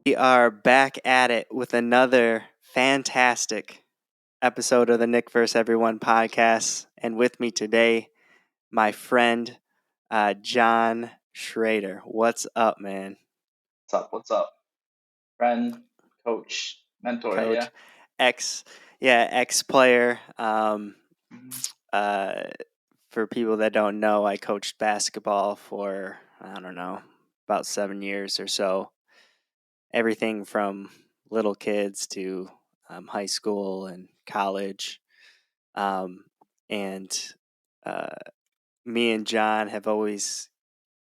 We are back at it with another fantastic episode of the Nick vs. Everyone podcast. And with me today, my friend, John Schrader. What's up, man? What's up? What's up? Friend, coach, mentor, yeah. Coach, ex, ex player. hmm Uh, for people that don't know, I coached basketball for, I don't know, about 7 years or so. Everything from little kids to high school and college. Um, and uh, me and John have always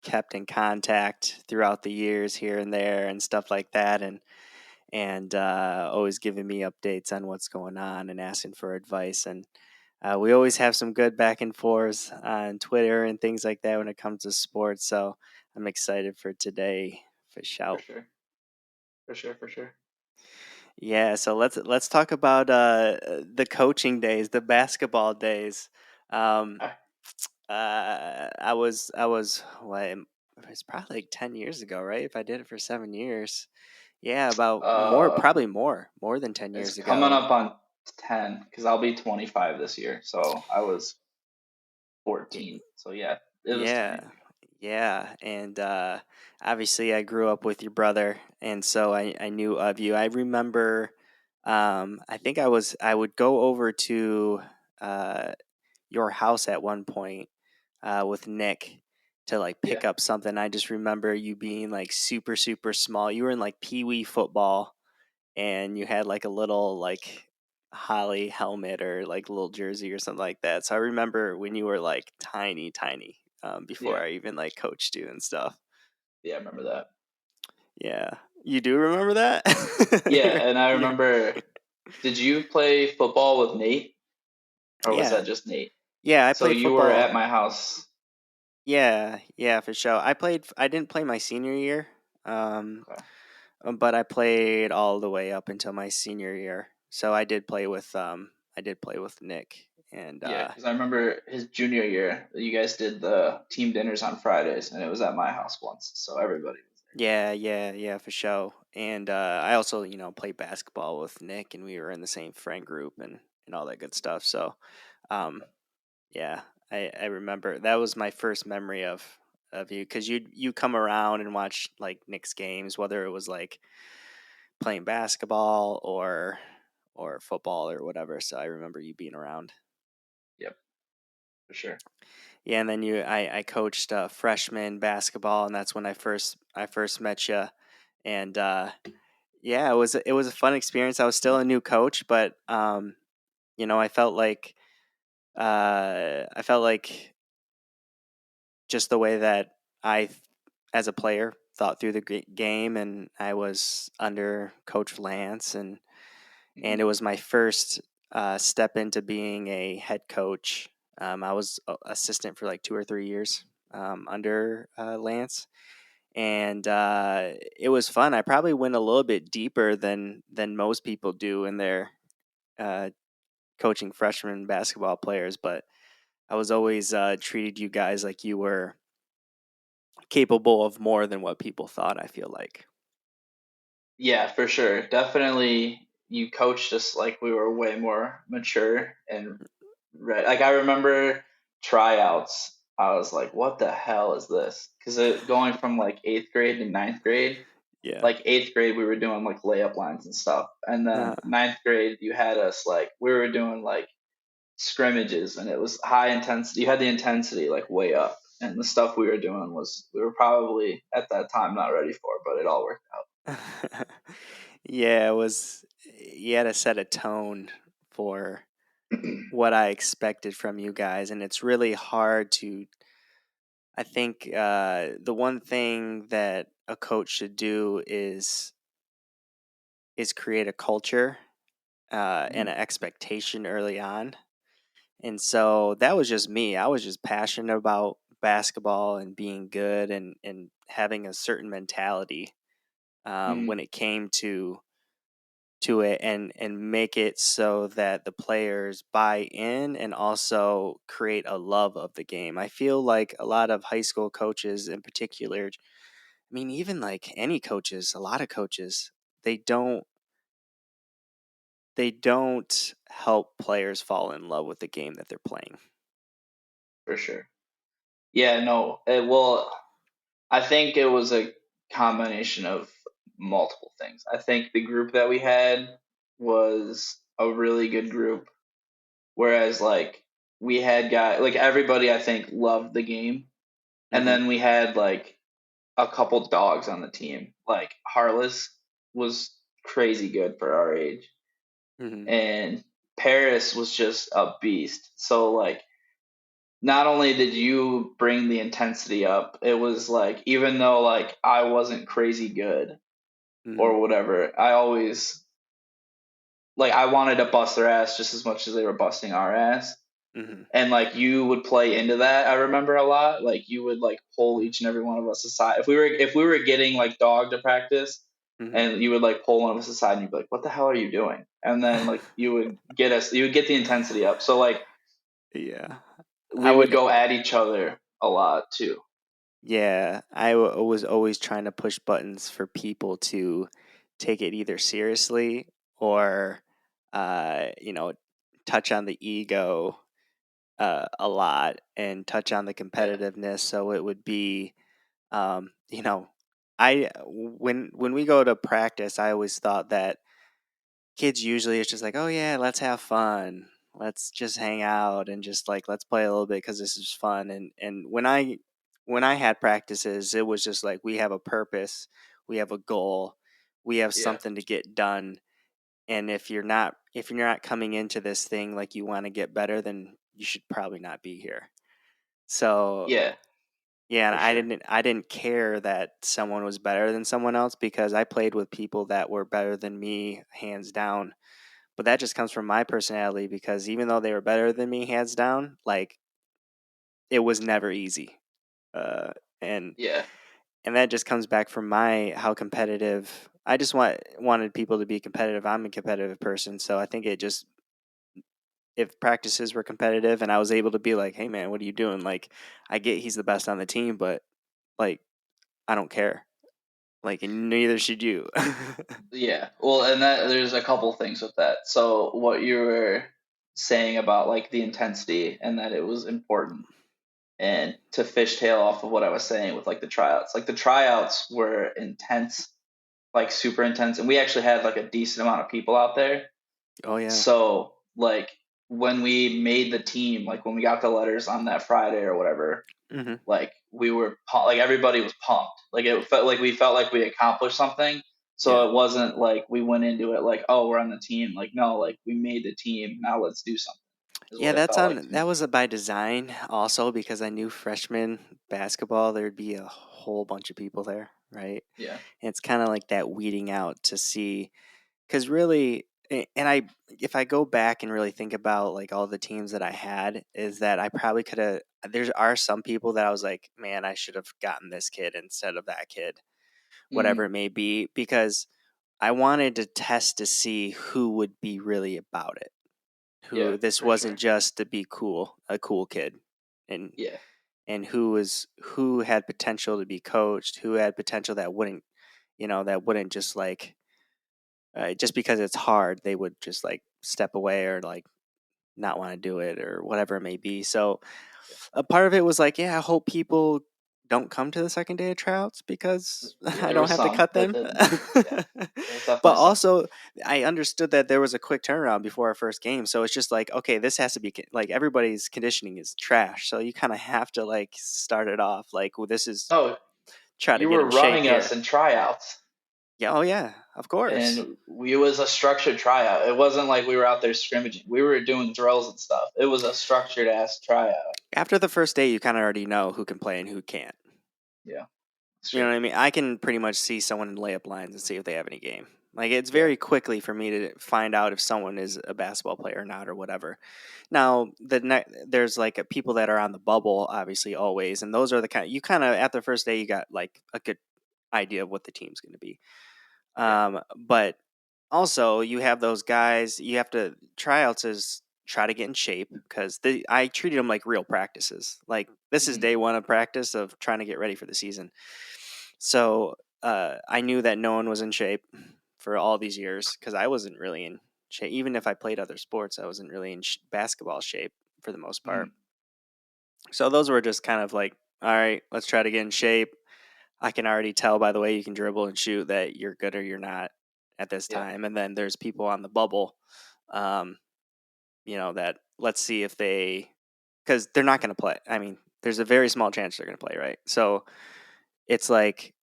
kept in contact throughout the years here and there and stuff like that. And always giving me updates on what's going on and asking for advice. And we always have some good back and forths on Twitter and things like that when it comes to sports. So I'm excited for today for For shout. sure. For sure. Yeah, so let's talk about the coaching days, the basketball days. Um, Ah, I was it's probably like 10 years ago, right? If I did it for 7 years, yeah, about Uh, probably more than ten it's years coming ago. up on 10 because I'll be 25 this year. So I was Y- 14. So yeah, it was 10 Yeah, years ago. yeah, and obviously I grew up with your brother, and so I knew of you. I remember, I think I would go over to uh, your house at one point with Nick to like Yeah. pick up something. I just remember you being like super small. You were in like pee wee football, and you had like a little like Holly helmet or like little jersey or something like that. So I remember when you were like tiny, before Yeah. I even like coached you and stuff. Yeah, I remember that. Yeah, you do remember that? Yeah, you're, and I you're, remember, did you play football with Nate or was yeah, that just Nate? yeah. I So played you were football. at my house. Yeah, for sure. I didn't play my senior year. Um, Okay. but I played all the way up until my senior year. So I did play with Nick and Yeah, because I remember his junior year, you guys did the team dinners on Fridays, and it was at my house once, so everybody was yeah, for sure. And I also, played basketball with Nick and we were in the same friend group and all that good stuff. So um there. yeah, I remember that was my first memory of you because you come around and watch like Nick's games, whether it was like playing basketball or football or whatever. So I remember you being around. Yep, for sure. Yeah, and then I coached freshman basketball, and that's when I first met you. And yeah, it was a fun experience. I was still a new coach, but I felt like just the way that as a player, thought through the game, and I was under Coach Lance, and hmm it was my first step into being a head coach. I was assistant for like 2 or 3 years under Lance, and it was fun. I probably went a little bit deeper than most people do in their uh, coaching freshman basketball players, but I was always treated you guys like you were capable of more than what people thought. I feel like. Yeah, for sure. Definitely, you coached us like we were way more mature and right. Like I remember tryouts. I was like, "What the hell is this?" Because going from like eighth grade to ninth grade, Yeah. like eighth grade we were doing like layup lines and stuff, and then Uh, ninth grade you had us like we were doing like scrimmages and it was high intensity. You had the intensity like way up. And the stuff we were doing was we were probably at that time not ready for, but it all worked out. yeah, it was. You had to set a tone for what I expected from you guys, and it's really hard to. I think the one thing that a coach should do is create a culture and Mhm. an expectation early on. And so that was just me. I was just passionate about basketball and being good and having a certain mentality when Mhm. it came to it and make it so that the players buy in and also create a love of the game. I feel like a lot of high school coaches in particular I mean, even like any coaches, a lot of coaches, they don't they don't help players fall in love with the game that they're playing. For sure. Yeah, no. Well, I think it was a combination of multiple things. I think the group that we had was a really good group, whereas like we had guy like everybody I think loved the game, and Mm-hmm. then we had like a couple dogs on the team. Like Harless was crazy good for our age, Mm-hmm. and Paris was just a beast. So like not only did you bring the intensity up, it was like even though like I wasn't crazy good Mm-hmm. or whatever, I always like I wanted to bust their ass just as much as they were busting our ass. Mm-hmm. And like you would play into that, I remember a lot. Like you would like pull each and every one of us aside. If we were getting like dog to practice, Mm-hmm. and you would like pull one of us aside and you'd be like, "What the hell are you doing?" And then like you would get the intensity up. So like Yeah, I we would would. go at each other a lot too. Yeah, was always trying to push buttons for people to take it either seriously or, you know, touch on the ego a lot and touch on the Yeah, competitiveness. So it would be, you know, I when we go to practice, I always thought that kids usually it's just like, oh yeah, let's have fun, let's just hang out and just like let's play a little bit because this is fun. And when I had practices, it was just like we have a purpose, we have a goal, we have yeah, something to get done. And if you're not coming into this thing like you want to get better, then you should probably not be here. So yeah, yeah, and for I sure. didn't I didn't care that someone was better than someone else because I played with people that were better than me hands down. But that just comes from my personality because even though they were better than me hands down, like it was never easy. Uh, and Yeah, and that just comes back from my how competitive I just wanted people to be competitive. I'm a competitive person, so I think it just if practices were competitive and I was able to be like, "Hey man, what are you doing?" Like I get he's the best on the team, but like I don't care. Like and neither should you. yeah. Well, and that there's a couple things with that. So what you were saying about like the intensity and that it was important, and to fishtail off of what I was saying with like the tryouts. Like the tryouts were intense, like super intense, and we actually had like a decent amount of people out there. Oh yeah. So like when we made the team, like when we got the letters on that Friday or whatever, Mhm. like we were like everybody was pumped. Like it felt like we felt like we accomplished something. Yeah. So it wasn't like we went into it like, oh, we're on the team. Like no, like we made the team. Now let's do something. Is Yeah, what it that's felt like on to that me. was by design also because I knew freshman basketball there'd be a whole bunch of people there, right? Yeah. And it's kind of like that weeding out to see cuz really and I if I go back and really think about like all the teams that I had is that I probably could have there are some people that I was like, man, I should have gotten this kid instead of that kid, Hmm. whatever it may be because I wanted to test to see who would be really about it, Yeah, who this for wasn't sure. just to be cool, a cool kid, and Yeah. who had potential to be coached, who had potential that wouldn't, that wouldn't just like just because it's hard, they would just like step away or like not want to do it or whatever it may be. So Yeah. a part of it was like, yeah, I hope people don't come to the second day of tryouts because Yeah, I there were don't have to some cut that them. didn't. Yeah, there was But definitely some. also, I understood that there was a quick turnaround before our first game. So it's just like, okay, this has to be like everybody's conditioning is trash. So you kind of have to like start it off like, well, this is Oh, try to you get were in shape running us here. in tryouts, Yeah. Oh, yeah. Of course. and we it was a structured tryout. It wasn't like we were out there scrimmaging. We were doing drills and stuff. It was a structured ass tryout. After the first day, you kind of already know who can play and who can't. Yeah, it's You know true. what I mean? I can pretty much see someone in layup lines and see if they have any game. Like it's Yeah. very quickly for me to find out if someone is a basketball player or not or whatever. Now there's like people that are on the bubble, obviously always, and those are the kind you kind of at the first day you got like a good idea of what the team's going to be. Yeah. But also you have those guys. You have to tryouts is try to get in shape because I treated them like real practices. Like this is Hmm. day one of practice of trying to get ready for the season. So I knew that no one was in shape for all these years because I wasn't really in shape. Even if I played other sports, I wasn't really in basketball shape for the most part. Mm, So those were just kind of like, all right, let's try to get in shape. I can already tell by the way you can dribble and shoot that you're good or you're not at this yeah. time. And then there's people on the bubble, um, that let's see if because they're not going to play. I mean, there's a very small chance they're going to play, right? So it's like,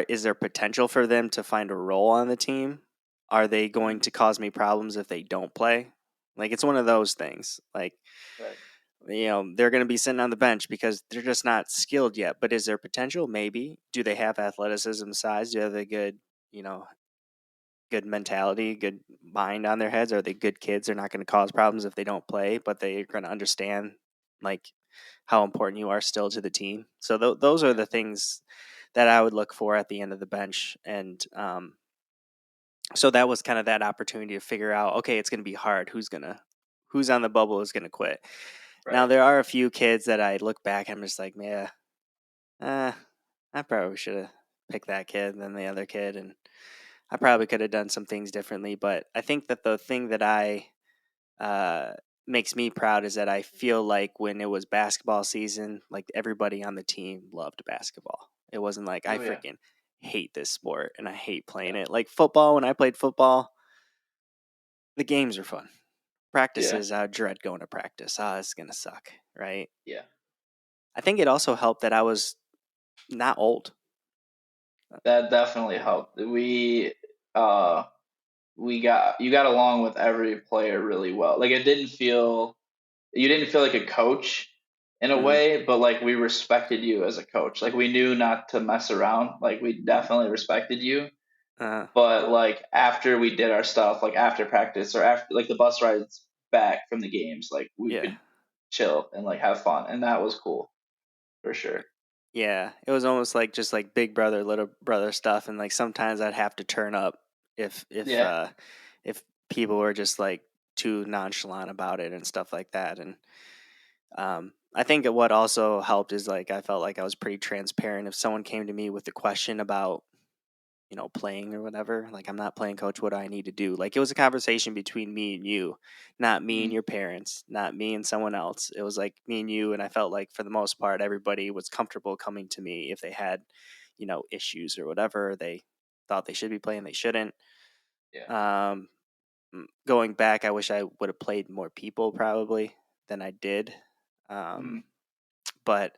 is there potential for them to find a role on the team? Are they going Mm, to cause me problems if they don't play? Like, it's one of those things. Like, right. they're going to be sitting on the bench because they're just not skilled yet. But is there potential? Maybe. Do they have athleticism, size? Do they have a you know, good mentality, good mind on their heads? Are they good kids? They're not going to cause problems if they don't play, but they're going to understand like how important you are still to the team. So those are Yeah. the things that I would look for at the end of the bench, and so that was kind of that opportunity to figure out, okay, it's going to be hard. Who's on the bubble is going to quit. Now Right. there are a few kids that I look back, I'm just like, yeah, uh, I probably should have picked that kid than the other kid, and I probably could have done some things differently. But I think that the thing that I uh, makes me proud is that I feel like when it was basketball season, like everybody on the team loved basketball. It wasn't like I Oh yeah. freaking hate this sport and I hate playing Yeah. it. Like football, when I played football, the games are fun. Yeah. Practices, I dread going to practice. Ah, it's gonna suck, right? Yeah. I think it also helped that I was not old. That definitely helped. Uh we got you got along with every player really well. Like it didn't feel you didn't feel like a coach in a Mm, way, but like we respected you as a coach. Like we knew not to mess around. Like we definitely respected you. uh, But like after we did our stuff, like after practice or after like the bus rides back from the games, like we yeah, could chill and like have fun, and that was cool for sure. yeah. It was almost like just like big brother, little brother stuff, and like sometimes I'd have to turn up if if Yeah. uh, if people were just like too nonchalant about it and stuff like that. And I think that what also helped is like I felt like I was pretty transparent. If someone came to me with a question about playing or whatever, like I'm not playing, coach. What do I need to do? Like it was a conversation between me and you, not me and Mm, your parents, not me and someone else. It was like me and you, and I felt like for the most part, everybody was comfortable coming to me if they had, issues or whatever they thought they should be playing, they shouldn't. yeah. Um, Going back, I wish I would have played more people probably than I did. Um, Mm, but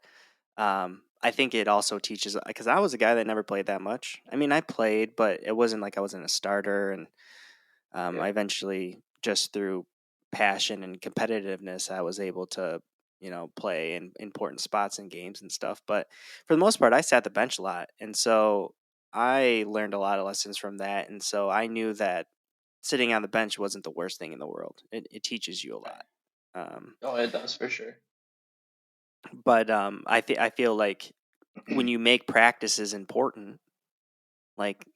I think it also teaches because I was a guy that never played that much. I mean, I played, but it wasn't like I wasn't a starter, and yeah. I eventually just through passion and competitiveness, I was able to play in important spots in games and stuff. But for the most part, I sat the bench a lot, and so I learned a lot of lessons from that, and so I knew that sitting on the bench wasn't the worst thing in the world. It teaches you a Right. lot. Um, Oh, it does for sure. but I feel like when you make practices important, like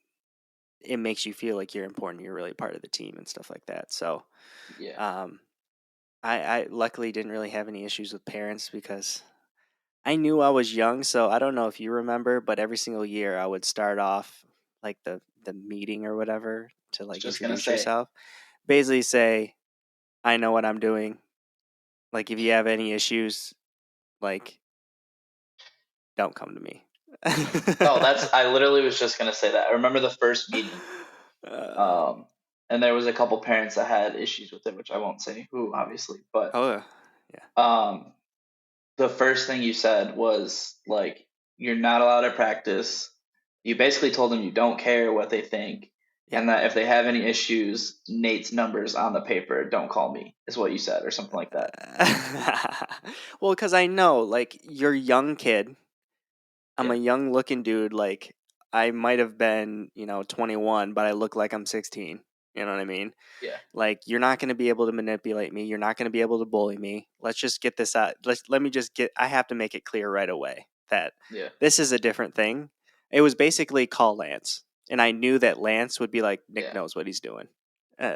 it makes you feel like you're important. You're really part of the team and stuff like that. So Yeah. um, I luckily didn't really have any issues with parents because I knew I was young. So I don't know if you remember, but every single year I would start off like the meeting or whatever to Was like just gonna introduce say. yourself. Basically say, I know what I'm doing. Like if you have any issues, like don't come to me. Oh, that's I literally was just gonna say that. I remember the first meeting. uh, Um, and there was a couple parents that had issues with it, which I won't say who, obviously. But oh yeah, um, the first thing you said was like, you're not allowed to practice. You basically told them you don't care what they think, yeah. and that if they have any issues, Nate's numbers on the paper, don't call me, is what you said, or something like that. Well, because I know, like, you're a young kid. I'm a Yeah, young looking dude. Like, I might have been, 21, but I look like I'm 16. You know what I mean? yeah, Like, you're not going to be able to manipulate me. You're not going to be able to bully me. Let's just get this out. Let me just get. I have to make it clear right away that yeah, this is a different thing. It was basically call Lance, and I knew that Lance would be like, Nick yeah, knows what he's doing.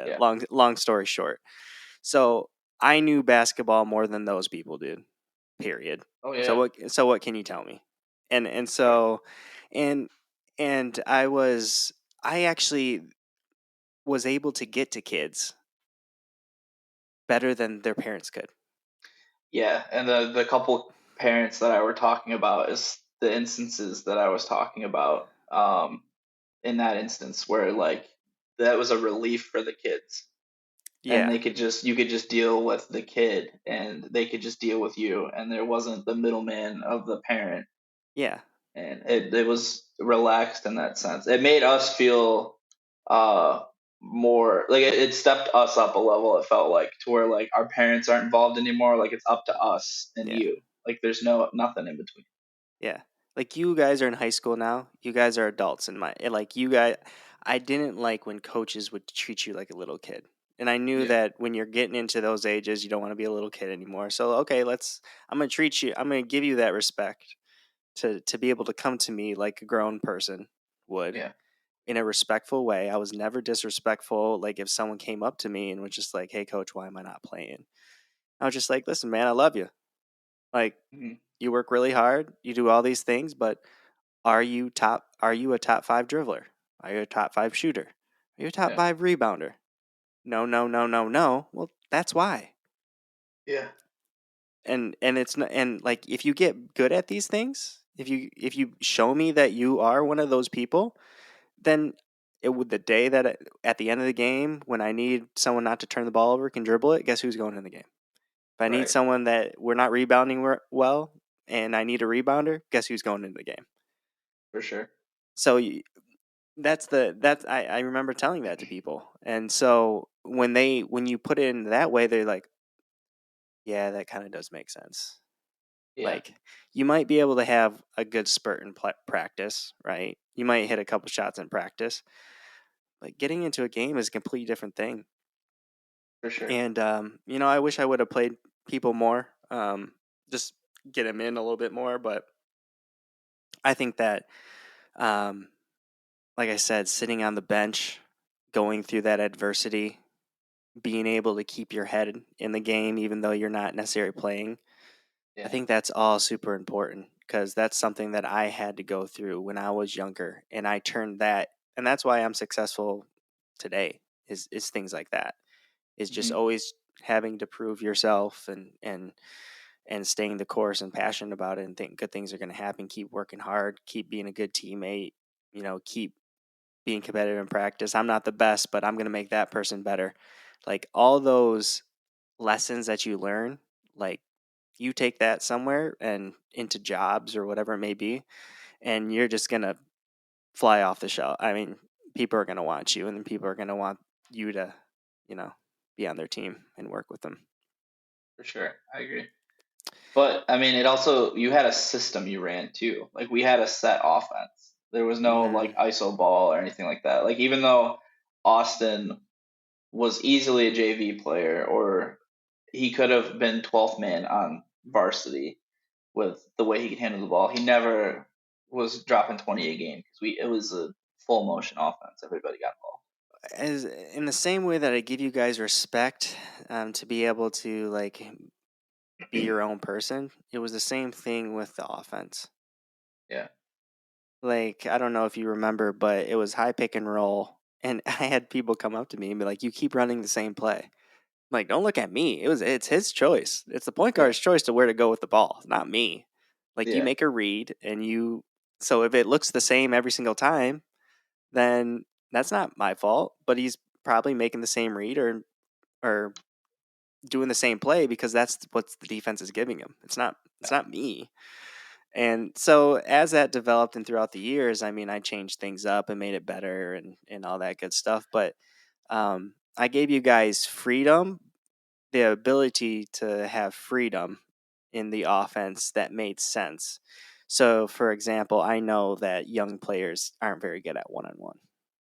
yeah. Long story short, so I knew basketball more than those people did. Period. Oh So yeah, what? So what can you tell me? And right. so and I actually was able to get to kids better than their parents could. Yeah, and the couple parents that I were talking about is the instances that I was talking about. In that instance where like that was a relief for the kids, and Yeah, you could just deal with the kid, and they could just deal with you, and there wasn't the middleman of the parent, yeah, and it was relaxed in that sense. It made us feel uh more like it stepped us up a level. It felt like to where like our parents aren't involved anymore. Like it's up to us and yeah, you. Like there's nothing in between. yeah. Like you guys are in high school now. You guys are adults in my like you guys. I didn't like when coaches would treat you like a little kid. And I knew Yeah, that when you're getting into those ages, you don't want to be a little kid anymore. So okay, I'm gonna treat you. I'm gonna give you that respect to be able to come to me like a grown person would yeah, in a respectful way. I was never disrespectful. Like if someone came up to me and was just like, "Hey, coach, why am I not playing?" I was just like, "Listen, man, I love you. Like mhm, you work really hard, you do all these things, but are you a top 5 dribbler? Are you a top 5 shooter? Are you a top yeah, 5 rebounder? No, no, no, no, no. Well, that's why." yeah, And it's not, and like if you get good at these things, if you show me that you are one of those people, then it would the day that at the end of the game when I need someone not to turn the ball over can dribble it, guess who's going in the game? If I need right, someone that we're not rebounding well and I need a rebounder, guess who's going into the game? for sure. So that's I remember telling that to people, and so when you put it in that way, they're like, yeah, that kind of does make sense. Yeah, Like you might be able to have a good spurt in practice, right? You might hit a couple shots in practice, but getting into a game is a completely different thing. for sure. And I wish I would have played people more, just get them in a little bit more. But I think that, um, like I said, sitting on the bench, going through that adversity, being able to keep your head in the game, even though you're not necessarily playing, I Yeah. think that's all super important because that's something that I had to go through when I was younger, and I turned that, and that's why I'm successful today. Is things like that. Is just Hmm. always having to prove yourself and staying the course and passionate about it and think good things are going to happen. Keep working hard. Keep being a good teammate. Keep being competitive in practice. I'm not the best, but I'm going to make that person better. Like all those lessons that you learn, like you take that somewhere and into jobs or whatever it may be, and you're just going to fly off the shelf. I mean, people are going to want you, and then people are going to want you to, you know, be on their team and work with them. For sure. I agree. But I mean, it also you had a system you ran too. Like we had a set offense. There was no Mm, like ISO ball or anything like that. Like even though Austin was easily a JV player, or he could have been 12th man on varsity with the way he could handle the ball, he never was dropping 20 a game because we it was a full motion offense. Everybody got involved. as in the same way that I give you guys respect, to be able to like be your own person, it was the same thing with the offense. Yeah. Like I don't know if you remember, but it was high pick and roll, and I had people come up to me and be like, "You keep running the same play." I'm like, don't look at me. It's his choice. It's the point Right. guard's choice to where to go with the ball. It's not me. Like you Yeah. make a read and you so if it looks the same every single time, then that's not my fault. But he's probably making the same read or doing the same play because that's what the defense is giving him. It's Yeah. not me. And so as that developed and throughout the years, I mean, I changed things up and made it better and all that good stuff. But I gave you guys freedom, the ability to have freedom in the offense that made sense. So, for example, I know that young players aren't very good at one on one,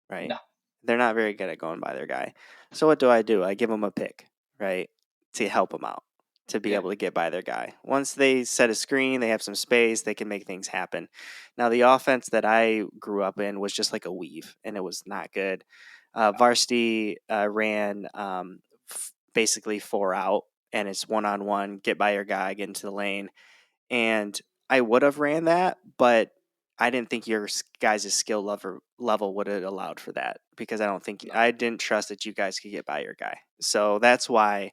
right? No. They're not very good at going by their guy. So, what do? I give them a pick, right? To help them out, to be Yeah. able to get by their guy. Once they set a screen, they have some space, they can make things happen. Now, the offense that I grew up in was just like a weave, and it was not good. Varsity ran basically 4 out, and it's one on one, get by your guy, get into the lane. And I would have ran that, but I didn't think your guys' level would have allowed for that, because No. I didn't trust that you guys could get by your guy. So that's why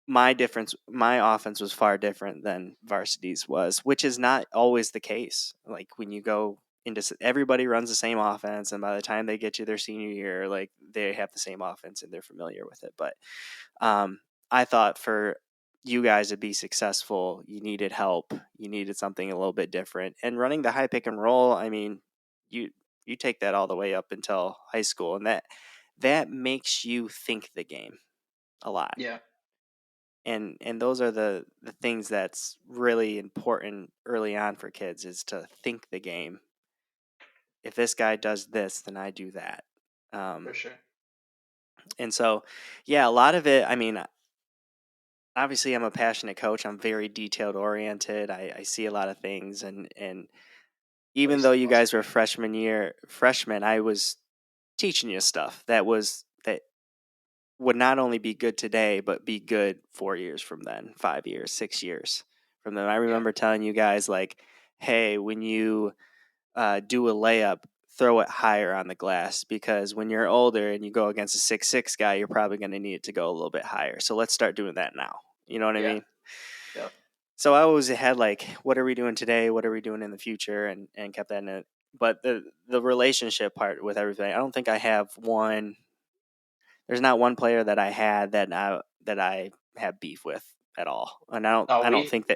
my offense was far different than varsity's was, which is not always the case. Like when you go into everybody runs the same offense, and by the time they get to their senior year, like they have the same offense and they're familiar with it. But um, I thought for you guys to be successful, you needed help. You needed something a little bit different. And running the high pick and roll, I mean, you you take that all the way up until high school, and that makes you think the game a lot. Yeah, And those are the things that's really important early on for kids, is to think the game. If this guy does this, then I do that. Um, for sure. and so, yeah, a lot of it. I mean, obviously I'm a passionate coach. I'm very detailed oriented. I see a lot of things, and At even least though the you most guys were part. freshmen, I was teaching you stuff that would not only be good today, but be good 4 years from then, 5 years, 6 years from then. I Yeah. remember telling you guys, like, hey, when you do a layup, throw it higher on the glass, because when you're older and you go against a 6'6" guy, you're probably going to need it to go a little bit higher. So let's start doing that now. You know what I Yeah. mean? Yep. So I always had like, what are we doing today? What are we doing in the future? And kept that in it. But the relationship part with everything, I don't think I have one. There's not one player that I had that I have beef with at all, and No, I don't think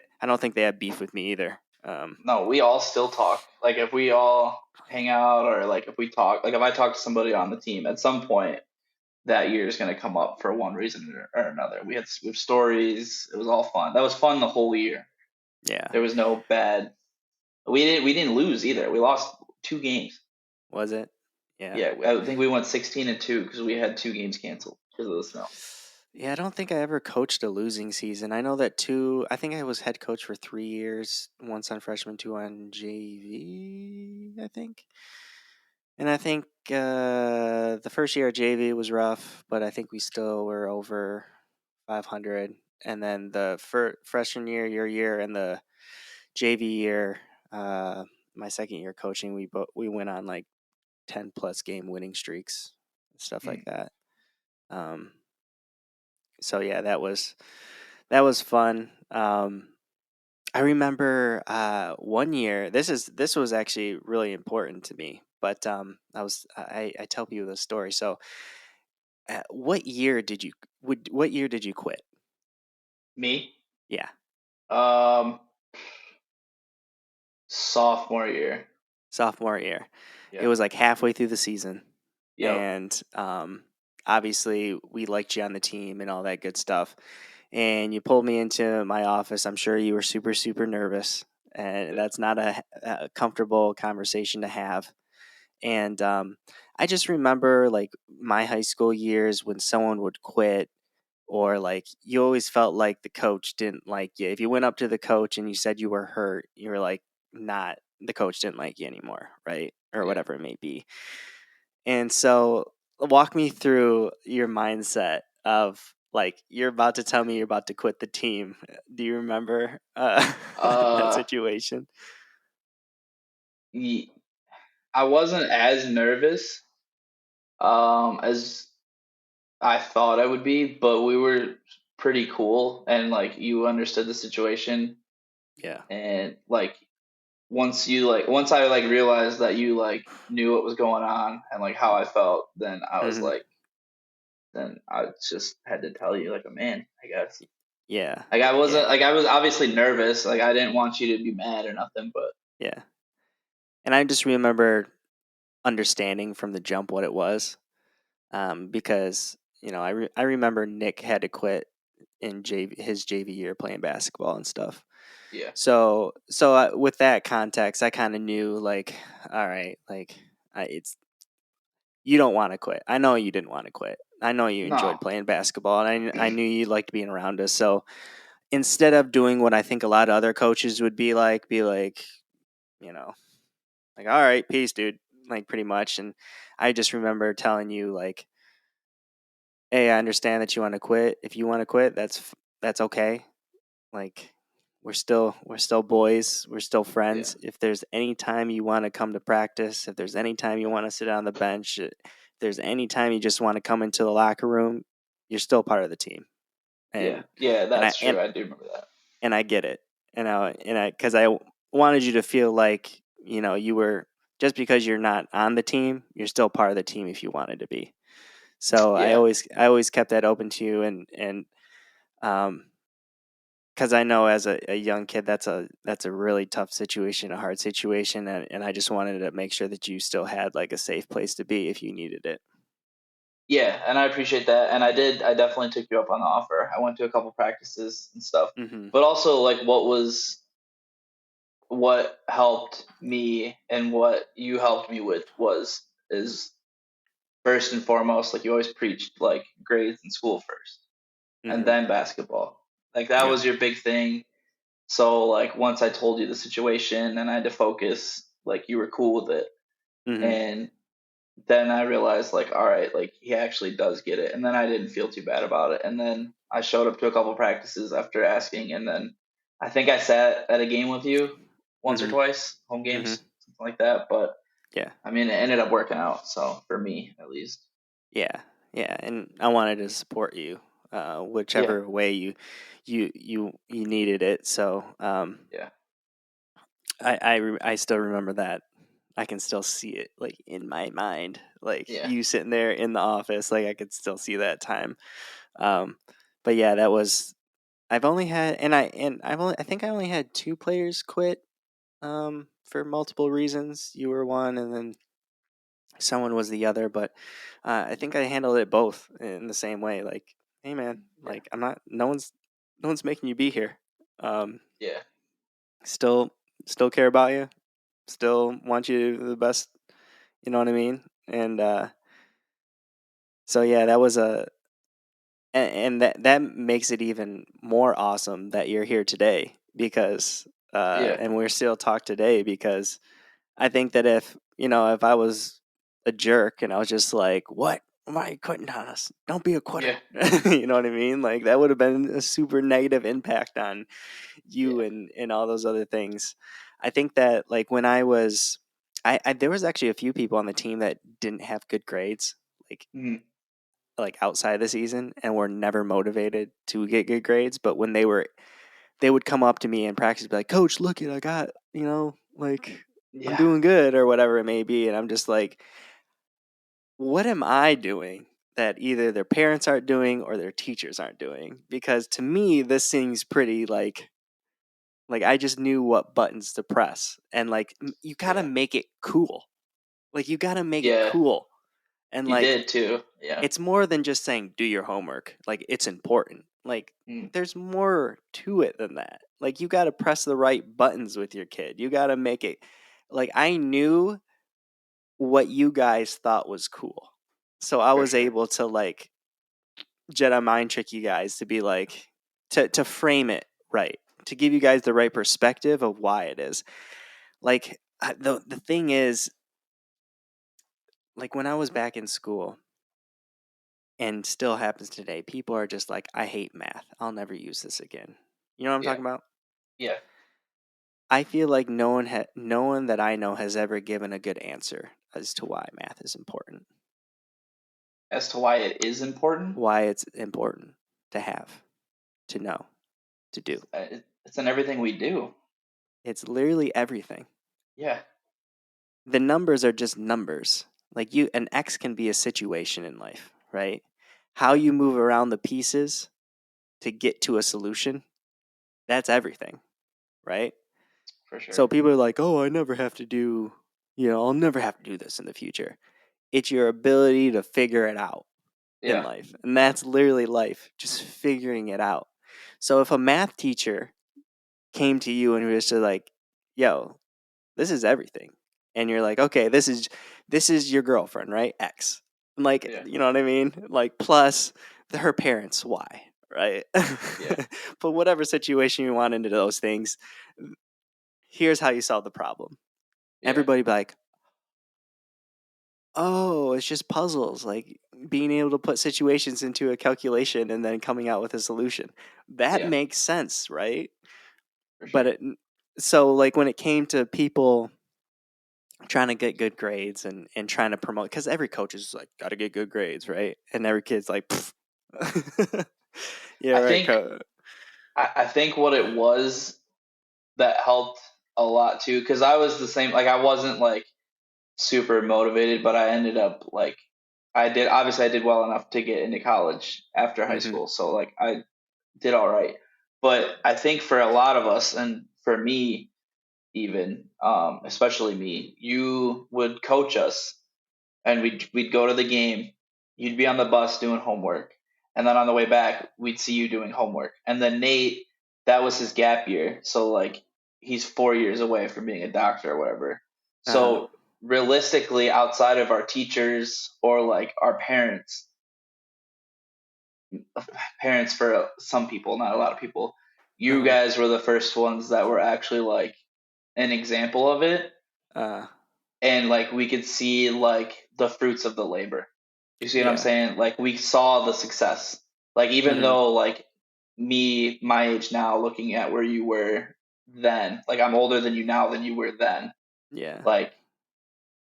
they have beef with me either. we all still talk. Like if we all hang out, or like if we talk, like if I talk to somebody on the team at some point that year is going to come up for one reason or another. We have stories. It was all fun. That was fun the whole year. Yeah, There was no bad. We didn't lose either. We lost 2 games. was it? Yeah. Yeah, I think we went 16-2 because we had 2 games canceled because of the snow. Yeah, I don't think I ever coached a losing season. I know that two. I think I was head coach for 3 years, once on freshman, two on JV. I think, and I think the first year at JV was rough, but I think we still were over 500. And then the freshman year, your year, and the JV year, uh, my second year coaching, we went on like 10+ game winning streaks, stuff like Mm. that. Um, so yeah, that was fun. I remember one year. This was actually really important to me. But I tell people this story. So, what year did you quit? Me, Yeah, um, sophomore year. sophomore year. It Yeah. was like halfway through the season, Yep. and obviously we liked you on the team and all that good stuff. And you pulled me into my office. I'm sure you were super super nervous, and Yeah. that's not a comfortable conversation to have. And I just remember like my high school years when someone would quit, or like you always felt like the coach didn't like you. If you went up to the coach and you said you were hurt, you were like, not, the coach didn't like you anymore, right? Or Yeah. whatever it may be. And so walk me through your mindset of like, you're about to tell me you're about to quit the team. Do you remember that Uh, situation? ye- I wasn't as nervous as I thought I would be, but we were pretty cool, and like you understood the situation, Yeah. and like once I like realized that you like knew what was going on and like how I felt, then Hmm. I just had to tell you like a man, I guess. Yeah. Like I wasn't Yeah. like I was obviously nervous, like I didn't want you to be mad or nothing, but Yeah. And I just remember understanding from the jump what it was, because I remember Nick had to quit in his JV year playing basketball and stuff. yeah. So with that context, I kind of knew like, all right, like it's you don't want to quit. I know you didn't want to quit. I know you No. enjoyed playing basketball, and I knew you liked being around us. So instead of doing what I think a lot of other coaches would be like, you know, like, all right, peace, dude, like pretty much. And I just remember telling you like, hey, I understand that you want to quit. If you want to quit, that's okay. Like, we're still boys. We're still Yeah. friends. If there's any time you want to come to practice, if there's any time you want to sit on the bench, if there's any time you just want to come into the locker room, you're still part of the team. Yeah. And Yeah, and I that's and true. I do remember that. and I get it. And I because I wanted you to feel like you were, just because you're not on the team, you're still part of the team if you wanted to be. So I Yeah. always I always kept that open to you, and um, because I know as a young kid that's a really tough situation, a hard situation, and I just wanted to make sure that you still had like a safe place to be if you needed it. Yeah, and I appreciate that. And I definitely took you up on the offer. I went to a couple practices and stuff. Hmm. But also like what helped me and what you helped me with was is first and foremost, like you always preached like grades in school first and Hmm. then basketball. Like that Yeah. was your big thing. So like once I told you the situation and I had to focus, like you were cool with it. Hmm. And then I realized like, all right, like he actually does get it. And then I didn't feel too bad about it. And then I showed up to a couple practices after asking, and then I think I sat at a game with you once or Hmm. twice, home Hmm. games, something like that. But Yeah. I mean, it ended up working out. So for me, at least. Yeah. Yeah. And I wanted to support you, Yeah, whichever way you needed it. So yeah, I still remember that. I can still see it like in my mind, like yeah, you sitting there in the office, like I could still see that time. Um, but yeah, that was I've only had and I think I only had two players quit for multiple reasons. You were one, and then someone was the other. But I think I handled it both in the same way. Like, hey man, yeah, like I'm not. No one's making you be here. Um, yeah, still still care about you. Still want you to do the best. You know what I mean? And so yeah, that was and that makes it even more awesome that you're here today, because yeah, and we're still talk today, because I think that if I was a jerk and I was just like, what, why are you quitting on us, don't be a quitter, yeah, you know what I mean, like that would have been a super negative impact on you yeah. and all those other things. I think that like when I was I there was actually a few people on the team that didn't have good grades, like Mhm. outside the season, and were never motivated to get good grades. But when they would come up to me in practice, be like, "Coach, look it, I got, like I'm Yeah, doing good," or whatever it may be, and I'm just like, "What am I doing that either their parents aren't doing or their teachers aren't doing?" Because to me, this seems pretty like I just knew what buttons to press, and like you gotta yeah, make it cool. Like you gotta make it yeah. cool, and You like did too. Yeah. it's more than just saying do your homework. Like it's important. Like Mm, there's more to it than that. Like you got to press the right buttons with your kid. You got to make it, like I knew what you guys thought was cool. So I for was sure. able to like Jedi mind trick you guys to be like to frame it right. To give you guys the right perspective of why it is. Like the thing is, like when I was back in school, and still happens today. People are just like, I hate math. I'll never use this again. You know what I'm Yeah, talking about? yeah. I feel like no one that I know has ever given a good answer as to why math is important. As to why it is important, Why it's important to have, to know, to do. it's in everything we do. It's literally everything. Yeah, The numbers are just numbers. Like an X can be a situation in life, right? How yeah, you move around the pieces to get to a solution, that's everything, right? for sure. So people are like, "Oh, I never have to do, I'll never have to do this in the future." It's your ability to figure it out in Yeah, life. And that's literally life, just figuring it out. So if a math teacher came to you and was just like, "Yo, this is everything." And you're like, "Okay, this is your girlfriend, right? X." And like, yeah, you know what I mean? Like plus her parents Y, right? yeah, But whatever situation you want into those things, here's how you solve the problem. yeah, Everybody be like, oh, it's just puzzles, like being able to put situations into a calculation and then coming out with a solution. That yeah, makes sense, right? for but sure. it, so like when it came to people trying to get good grades and trying to promote, because every coach is like, got to get good grades, right? And every kid's like, yeah, I right, think coach. I think what it was that helped a lot too, because I was the same. Like I wasn't like super motivated, but I ended up like I did well enough to get into college after high Mm-hmm. school. So like I did all right. But I think for a lot of us, and for me even, especially me, you would coach us and we'd go to the game. You'd be on the bus doing homework, and then on the way back, we'd see you doing homework. And then Nate, that was his gap year, so like he's 4 years away from being a doctor or whatever. Uh-huh. So realistically, outside of our teachers or like our parents for some people, not a lot of people, you Uh-huh. guys were the first ones that were actually like an example of it, Uh, and like we could see like the fruits of the labor. You see what I'm yeah. saying? Like we saw the success. Like even Mm-hmm. though like me, my age now, looking at where you were then, like I'm older than you now than you were then. Yeah. Like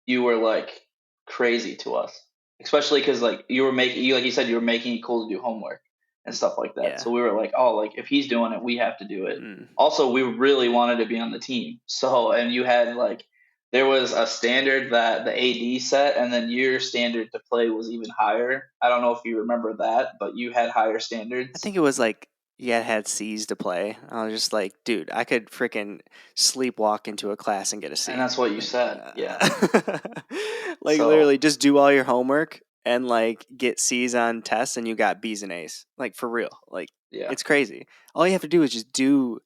you were like crazy to us, especially because like you were making you like you said you were making it cool to do homework and stuff like that. Yeah. So we were like, oh, like if he's doing it, we have to do it. Mm. Also, we really wanted to be on the team. So and you had like there was a standard that the AD set, and then your standard to play was even higher. I don't know if you remember that, but you had higher I standards, think it was like, yeah, it had C's to play. I was just like, dude, I could freaking sleepwalk into a class and get a and C. that's what you Like, said. Yeah. like So literally just do all your homework and like get C's on tests and you got B's and A's. Like for real. Like yeah, it's crazy. All you have to do is just do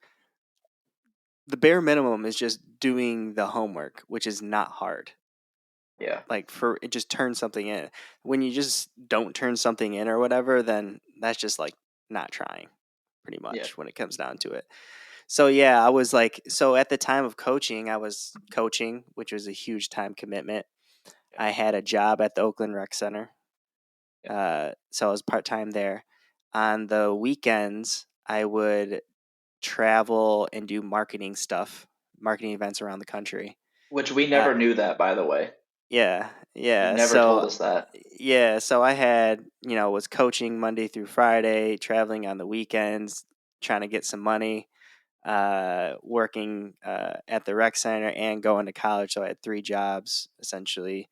the bare minimum is just doing the homework, which is not hard. yeah, Like for it, just turn something in. When you just don't turn something in or whatever, then that's just like not trying, pretty yeah, much when it comes down to it. So yeah, I was like, so at the time of coaching, I was coaching, which was a huge time commitment. yeah, I had a job at the Oakland Rec Center, yeah. so I was part time there. On the weekends, I would travel and do marketing stuff, marketing events around the country. Which we Uh, never knew that, by the way. yeah, You yeah. never told So us that. yeah, so I had, was coaching Monday through Friday, traveling on the weekends, trying to get some money, working at the rec center and going to college. So I had three jobs essentially,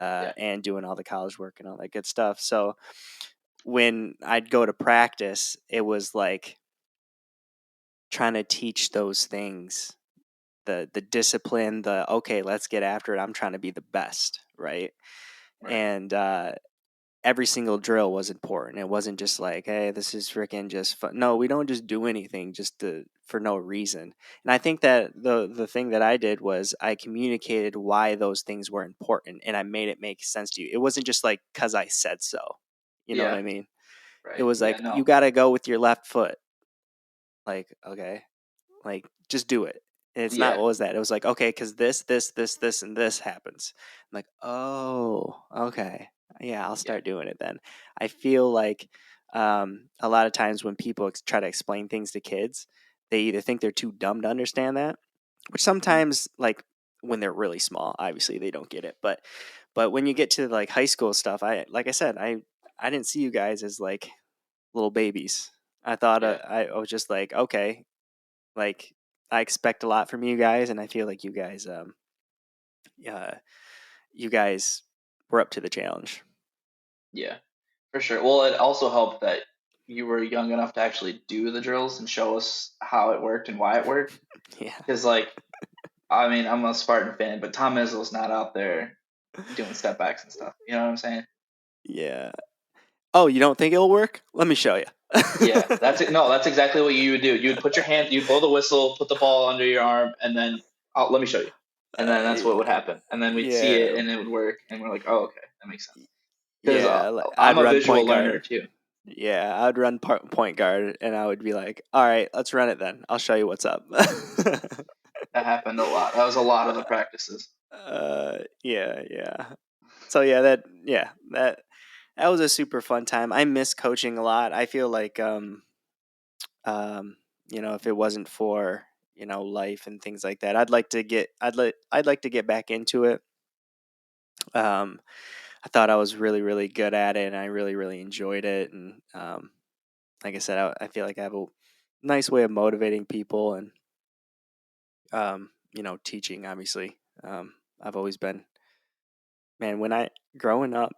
Yeah, and doing all the college work and all that good stuff. So when I'd go to practice, it was like trying to teach those things, the discipline, the okay, let's get after it. I'm trying to be the best, right? right. And every single drill was important. It wasn't just like, hey, this is freaking just fun. No, we don't just do anything just for no reason. And I think that the thing that I did was I communicated why those things were important, and I made it make sense to you. It wasn't just like cuz I said so. You know what Yeah, I mean? It right. was Yeah, like you no. got to go with your left foot. Like, okay. Like, just do it. And it's not Yeah, what was that? It was like, okay, because this, and this happens. I'm like, oh, okay. Yeah, I'll yeah. start doing it then. I feel like a lot of times when people try to explain things to kids, they either think they're too dumb to understand that, which Mhm. sometimes, like when they're really small, obviously they don't get it. But when you get to like high school stuff, like I said, I didn't see you guys as like little babies. I thought Yeah, I was just like, okay, like I expect a lot from you guys, and I feel like uh, you guys were up to the challenge. yeah, for sure. Well, it also helped that you were young enough to actually do the drills and show us how it worked and why it worked. Yeah, Because, like, I mean, I'm a Spartan fan, but Tom Izzo's not out there doing step backs and stuff. You know what I'm saying? yeah. Oh, you don't think it'll work? Let me show you. Yeah, that's it. No, that's exactly what you would do. You would put your hand, you'd blow the whistle, put the ball under your arm, and then let me show you. And then that's what would happen. And then we'd see yeah, it, and it would work, and we're like, oh, okay, that makes sense. Because yeah. I'm I'd a run visual point learner guard. too. Yeah, I'd run point guard, and I would be like, "All right, let's run it then. I'll show you what's up." That happened a lot. That was a lot of the practices. Yeah, yeah. So that was a super fun time. I miss coaching a lot. I feel like if it wasn't for life and things like that. I'd like to get back into it. Um, I thought I was really, really good at it, and I really, really enjoyed it. And like I said, I feel like I have a nice way of motivating people and teaching. Obviously, I've always been, man. When I growing up,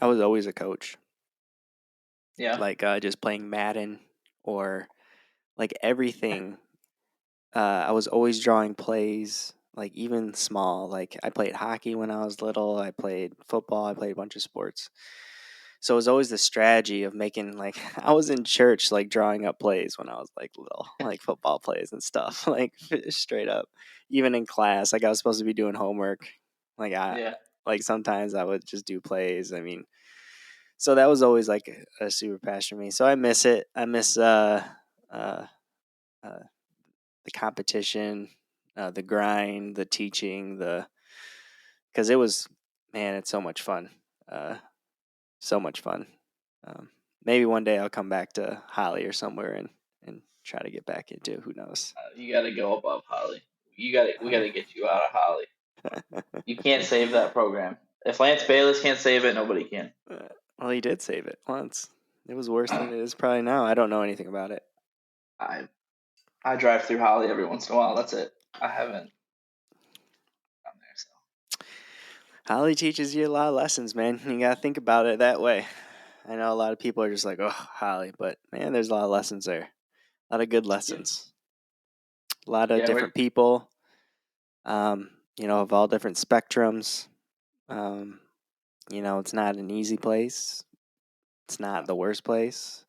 I was always a coach. Yeah. Like just playing Madden or like everything. I was always drawing plays, like even small. Like I played hockey when I was little. I played football. I played a bunch of sports. So it was always the strategy of making like I was in church like drawing up plays when I was like little, like football plays and stuff, like straight up. Even in class, like I was supposed to be doing homework. Like I Yeah. like sometimes I would just do plays. I mean, so that was always like a super passion for me. So I miss it. I miss uh, uh the competition, the grind, the teaching, the because it was, man, it's so much fun. Uh, so much fun. Um, Maybe one day I'll come back to Holly or somewhere and try to get back into it. Who knows? You got to go above Holly. We got to get you out of Holly. You can't save that program. If Lance Bayless can't save it, nobody can. Well, he did save it once. It was worse than it is probably now. I don't know anything about it. I I drive through Holly every once in a while. That's it. I haven't gone there. So Holly teaches you a lot of lessons, man. You gotta think about it that way. I know a lot of people are just like, oh, Holly, but man, there's a lot of lessons there. A lot of good yeah, lessons. A lot of yeah. We're different people, of all different spectrums. Um, it's not an easy place. It's not the worst place,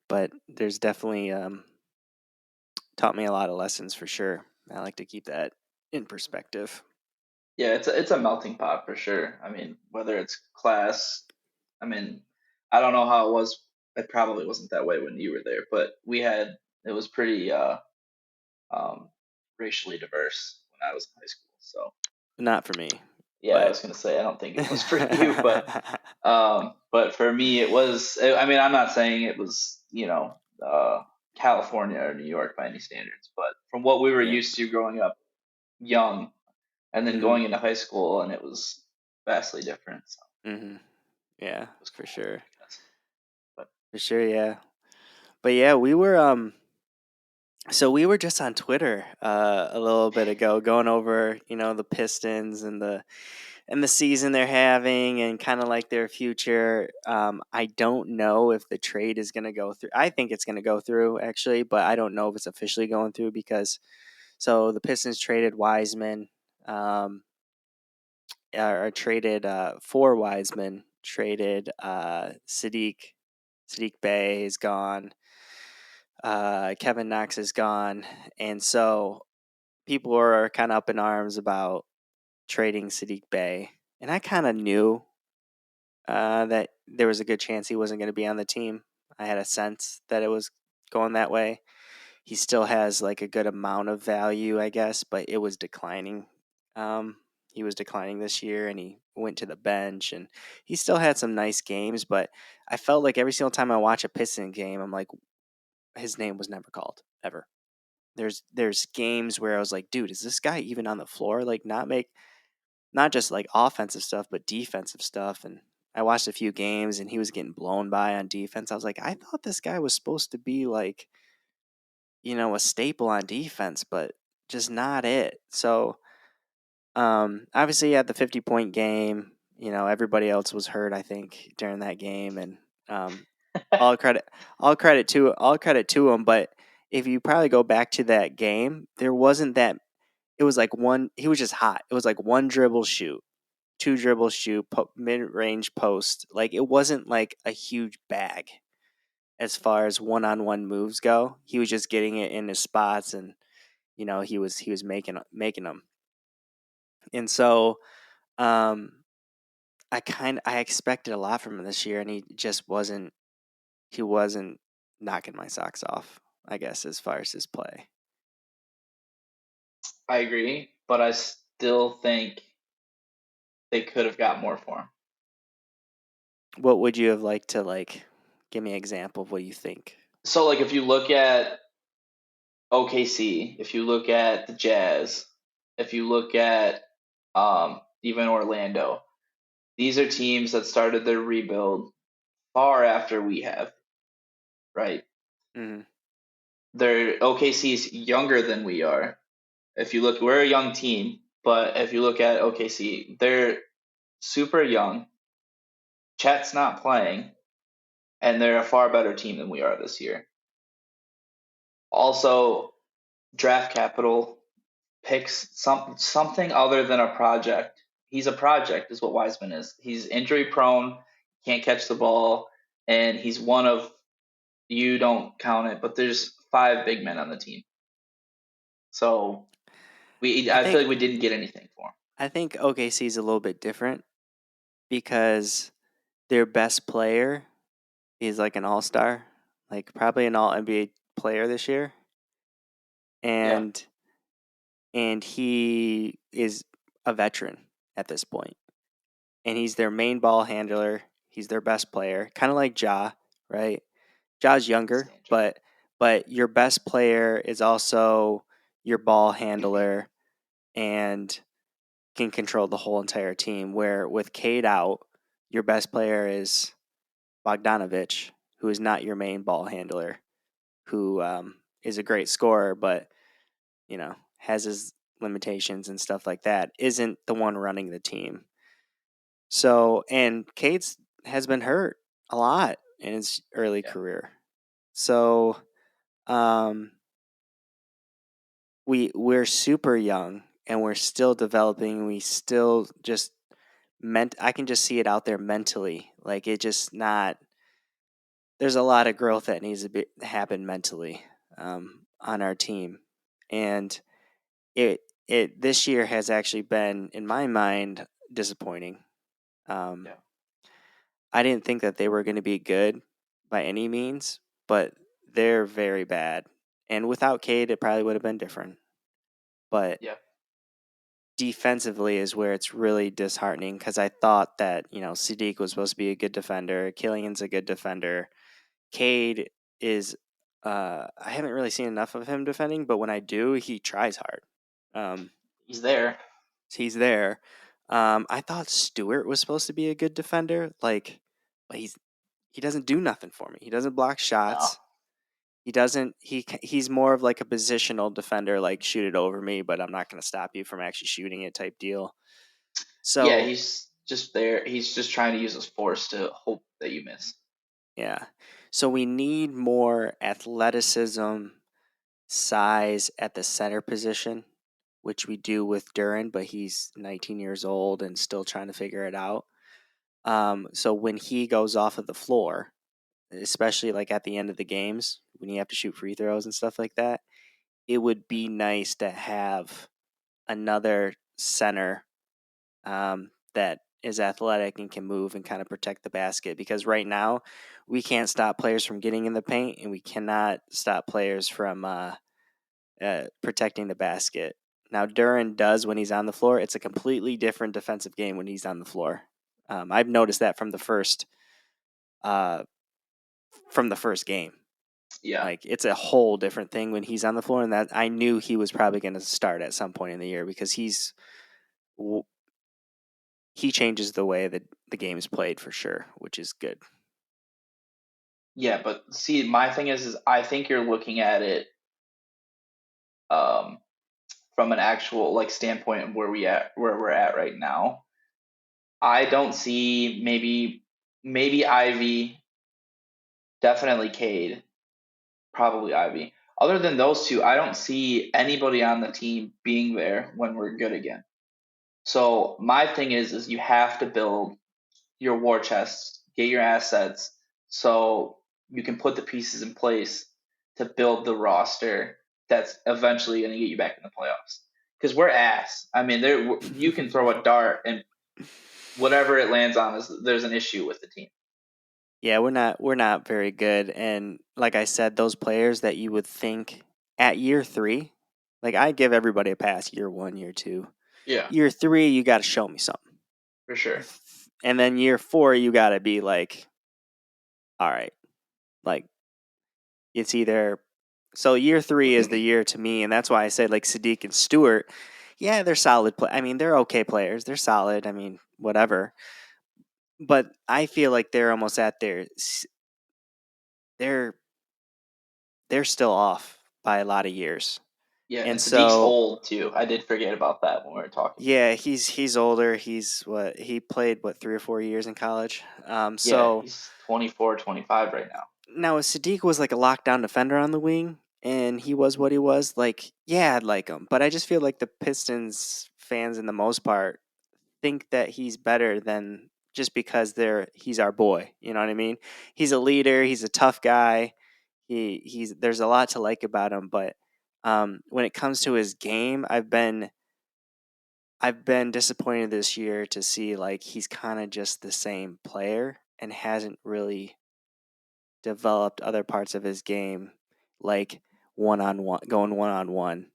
but there's definitely taught me a lot of lessons for sure. I like to keep that in perspective. yeah. It's a melting pot for sure. I mean, whether it's class, I mean, I don't know how it was. It probably wasn't that way when you were there, but it was pretty um, racially diverse when I was in high school. So Not for me, yeah, I but was gonna say I don't think it was for you, but for me it was. I mean, I'm not saying it was California or New York by any standards, but from what we were yeah. used to growing up young and then Hmm. going into high school, and it was vastly different. So Hmm. Yeah, it was for cool, sure. I guess. But For sure, yeah. But yeah, we were just on Twitter a little bit ago going over, the Pistons and the season they're having and kind of like their future. I don't know if the trade is going to go through. I think it's going to go through actually, but I don't know if it's officially going through because so the Pistons traded Wiseman, or traded for Wiseman, traded Sadiq Bey is gone, Kevin Knox is gone, and so people were kind of up in arms about trading Sadiq Bey, and I kind of knew that there was a good chance he wasn't going to be on the team. I had a sense that it was going that way. He still has like a good amount of value, I guess, but it was declining. Um, he was declining this year, and he went to the bench, and he still had some nice games. But I felt like every single time I watch a Piston game, I'm like, his name was never called ever. There's games where I was like, dude, is this guy even on the floor? Like, not just like offensive stuff, but defensive stuff. And I watched a few games and he was getting blown by on defense. I was like, I thought this guy was supposed to be like, a staple on defense, but just not it. So, obviously he had the 50-point game. Everybody else was hurt, I think, during that game. And, all credit, all credit to him. But if you probably go back to that game, there wasn't that, it was like he was just hot. It was like one dribble shoot, two dribble shoot, mid range post. Like it wasn't like a huge bag as far as one on one moves go. He was just getting it in his spots, and he was making them. And so um, I expected a lot from him this year, and he just wasn't. He wasn't knocking my socks off. I guess as far as his play. I agree, but I still think they could have got more for him. What would you have liked to like? Give me an example of what you think. So like if you look at OKC, if you look at the Jazz, if you look at even Orlando, these are teams that started their rebuild far after we have, right? Hmm. Their OKC is younger than we are. If you look, we're a young team, but if you look at OKC, they're super young. Chet's not playing, and they're a far better team than we are this year. Also, draft capital picks something other than a project. He's a project, is what Wiseman is. He's injury prone, can't catch the ball, and he's one of, you don't count it, but there's five big men on the team. So I I feel think like we didn't get anything for him. I think OKC is a little bit different because their best player is like an all-star, like probably an all NBA player this year, Yeah, and he is a veteran at this point, and he's their main ball handler. He's their best player, kind of like Ja, right? Ja's younger, stand job. but your best player is also your ball handler and can control the whole entire team. Where with Cade out, your best player is Bogdanovich, who is not your main ball handler, who is a great scorer, but has his limitations and stuff like that. Isn't the one running the team. So and Cade's has been hurt a lot in his early Yeah, career. So um, we're super young and we're still developing. We still just I can just see it out there mentally. Like it just not. There's a lot of growth that needs to happen mentally on our team, and it this year has actually been, in my mind, disappointing. Um, yeah, I didn't think that they were going to be good by any means, but they're very bad. And without Cade, it probably would have been different. But yeah, defensively is where it's really disheartening because I thought that Sadiq was supposed to be a good defender, Killian's a good defender, Cade is. I haven't really seen enough of him defending, but when I do, he tries hard. Um, he's there. he's there. I thought Stewart was supposed to be a good defender, but he doesn't do nothing for me. He doesn't block No, shots. He doesn't. He's more of like a positional defender, like shoot it over me, but I'm not going to stop you from actually shooting it type deal. yeah, So he's just there. He's just trying to use his force to hope that you miss. yeah, so we need more athleticism, size at the center position, which we do with Duran, but he's 19 years old and still trying to figure it out. So when he goes off of the floor, especially like at the end of the games when you have to shoot free throws and stuff like that, it would be nice to have another center that is athletic and can move and kind of protect the basket. Because right now, we can't stop players from getting in the paint, and we cannot stop players from protecting the basket. Now, Duran does when he's on the floor. It's a completely different defensive game when he's on the floor. I've noticed that uh, from the first game. Yeah, Like it's a whole different thing when he's on the floor, and that I knew he was probably going to start at some point in the year because he changes the way that the game is played for sure, which is good. yeah, but see, my thing is I think you're looking at it um, from an actual like standpoint of where we're at right now. I don't see maybe Ivy, definitely Cade, probably Ivy. Other than those two, I don't see anybody on the team being there when we're good again. So my thing is you have to build your war chest, get your assets, so you can put the pieces in place to build the roster that's eventually going to get you back in the playoffs. Because we're ass. I mean, you can throw a dart and whatever it lands on is there's an issue with the team. Yeah, we're not very good, and like I said, those players that you would think at year 3, like I give everybody a pass year 1, year 2. Yeah, Year 3, you got to show me something. for sure. And then year 4, you got to be like, all right, like it's either So year 3 is the year to me, and that's why I said like Sadiq and Stewart. Yeah, they're solid. I mean, they're okay players. They're solid. I mean, whatever. But I feel like they're almost at their they're they're still off by a lot of years. Yeah, And and Sadiq's so old too. I did forget about that when we were talking. yeah, he's older. He's what he played what 3 or 4 years in college. Yeah, So he's 24, 25 right now. now if Sadiq was like a lockdown defender on the wing and he was what he was, like yeah, I'd like him. But I just feel like the Pistons fans in the most part think that he's better than just because he's our boy. You know what I mean? He's a leader. He's a tough guy. He's there's a lot to like about him, but when it comes to his game, I've been disappointed this year to see like he's kind of just the same player and hasn't really developed other parts of his game, like one on one, going one on one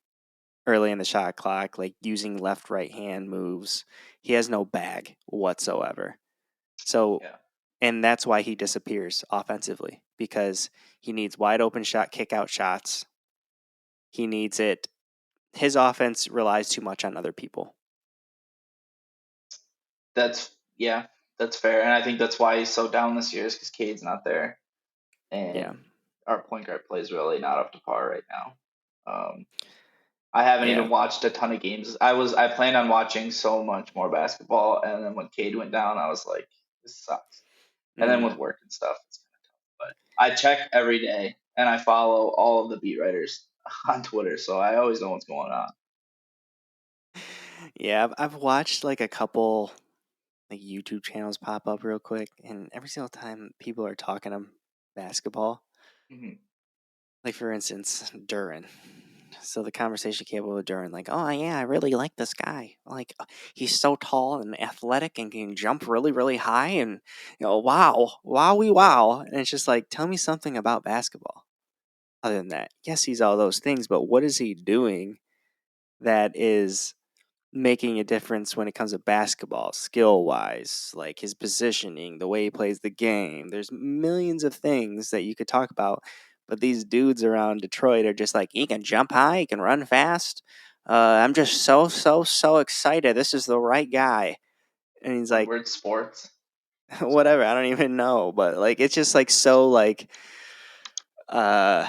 early in the shot clock, like using left right hand moves. He has no bag whatsoever. So, Yeah, and that's why he disappears offensively because he needs wide open shot, kick out shots. He needs it. His offense relies too much on other people. that's yeah, that's fair, and I think that's why he's so down this year is because Cade's not there, Yeah. and our point guard plays really not up to par right now. I haven't Yeah. even watched a ton of games. I planned on watching so much more basketball, and then when Cade went down, I was like, this sucks. And then Mm. with work and stuff, it's kind of tough. But I check every day, and I follow all of the beat writers on Twitter, so I always know what's going on. Yeah, I've watched like a couple like YouTube channels pop up real quick, and every single time people are talking basketball, Hmm. like for instance, Duran. So the conversation came up with Duran, like, "Oh yeah, I really like this guy. Like, he's so tall and athletic and can jump really, really high, and wow, wowie wow." And it's just like, tell me something about basketball other than that. Yes, he's all those things, but what is he doing that is making a difference when it comes to basketball, skill wise, like his positioning, the way he plays the game? There's millions of things that you could talk about, but these dudes around Detroit are just like, he can jump high, he can run fast. I'm just so, so, so excited. This is the right guy. And he's like, Woodward Sports. Sorry. whatever, I don't even know. But like, it's just like so, like, uh,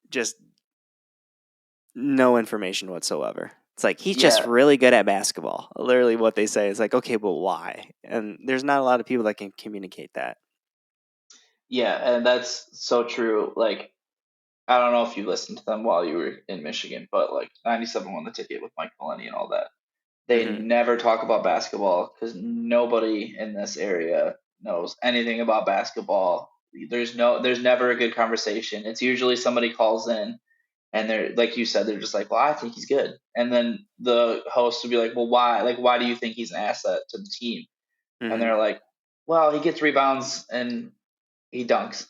just no information whatsoever. It's like he's just Yeah, really good at basketball. Literally, what they say is like, okay, but why? And there's not a lot of people that can communicate that. yeah, and that's so true. Like, I don't know if you listened to them while you were in Michigan, but like 97 won the ticket with Mike Maloney and all that. They Hmm. never talk about basketball because nobody in this area knows anything about basketball. There's never a good conversation. It's usually somebody calls in and they're like you said, they're just like, well, I think he's good. And then the host would be like, well, why? Like, why do you think he's an asset to the team? And Hmm. they're like, well, he gets rebounds and he dunks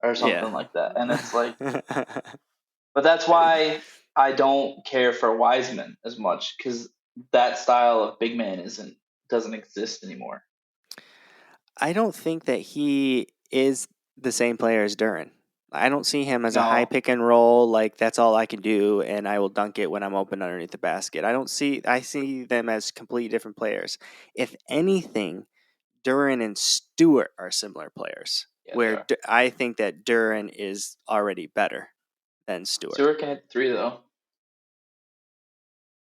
or Yeah. something like that. And it's like, but that's why I don't care for Wiseman as much because that style of big man doesn't exist anymore. I don't think that he is the same player as Duran. I don't see him as a high No, pick and roll, like that's all I can do and I will dunk it when I'm open underneath the basket. I see them as completely different players. If anything, Duran and Stewart are similar players, yeah, they where are. I think that Duran is already better than Stewart. Stewart can hit three though.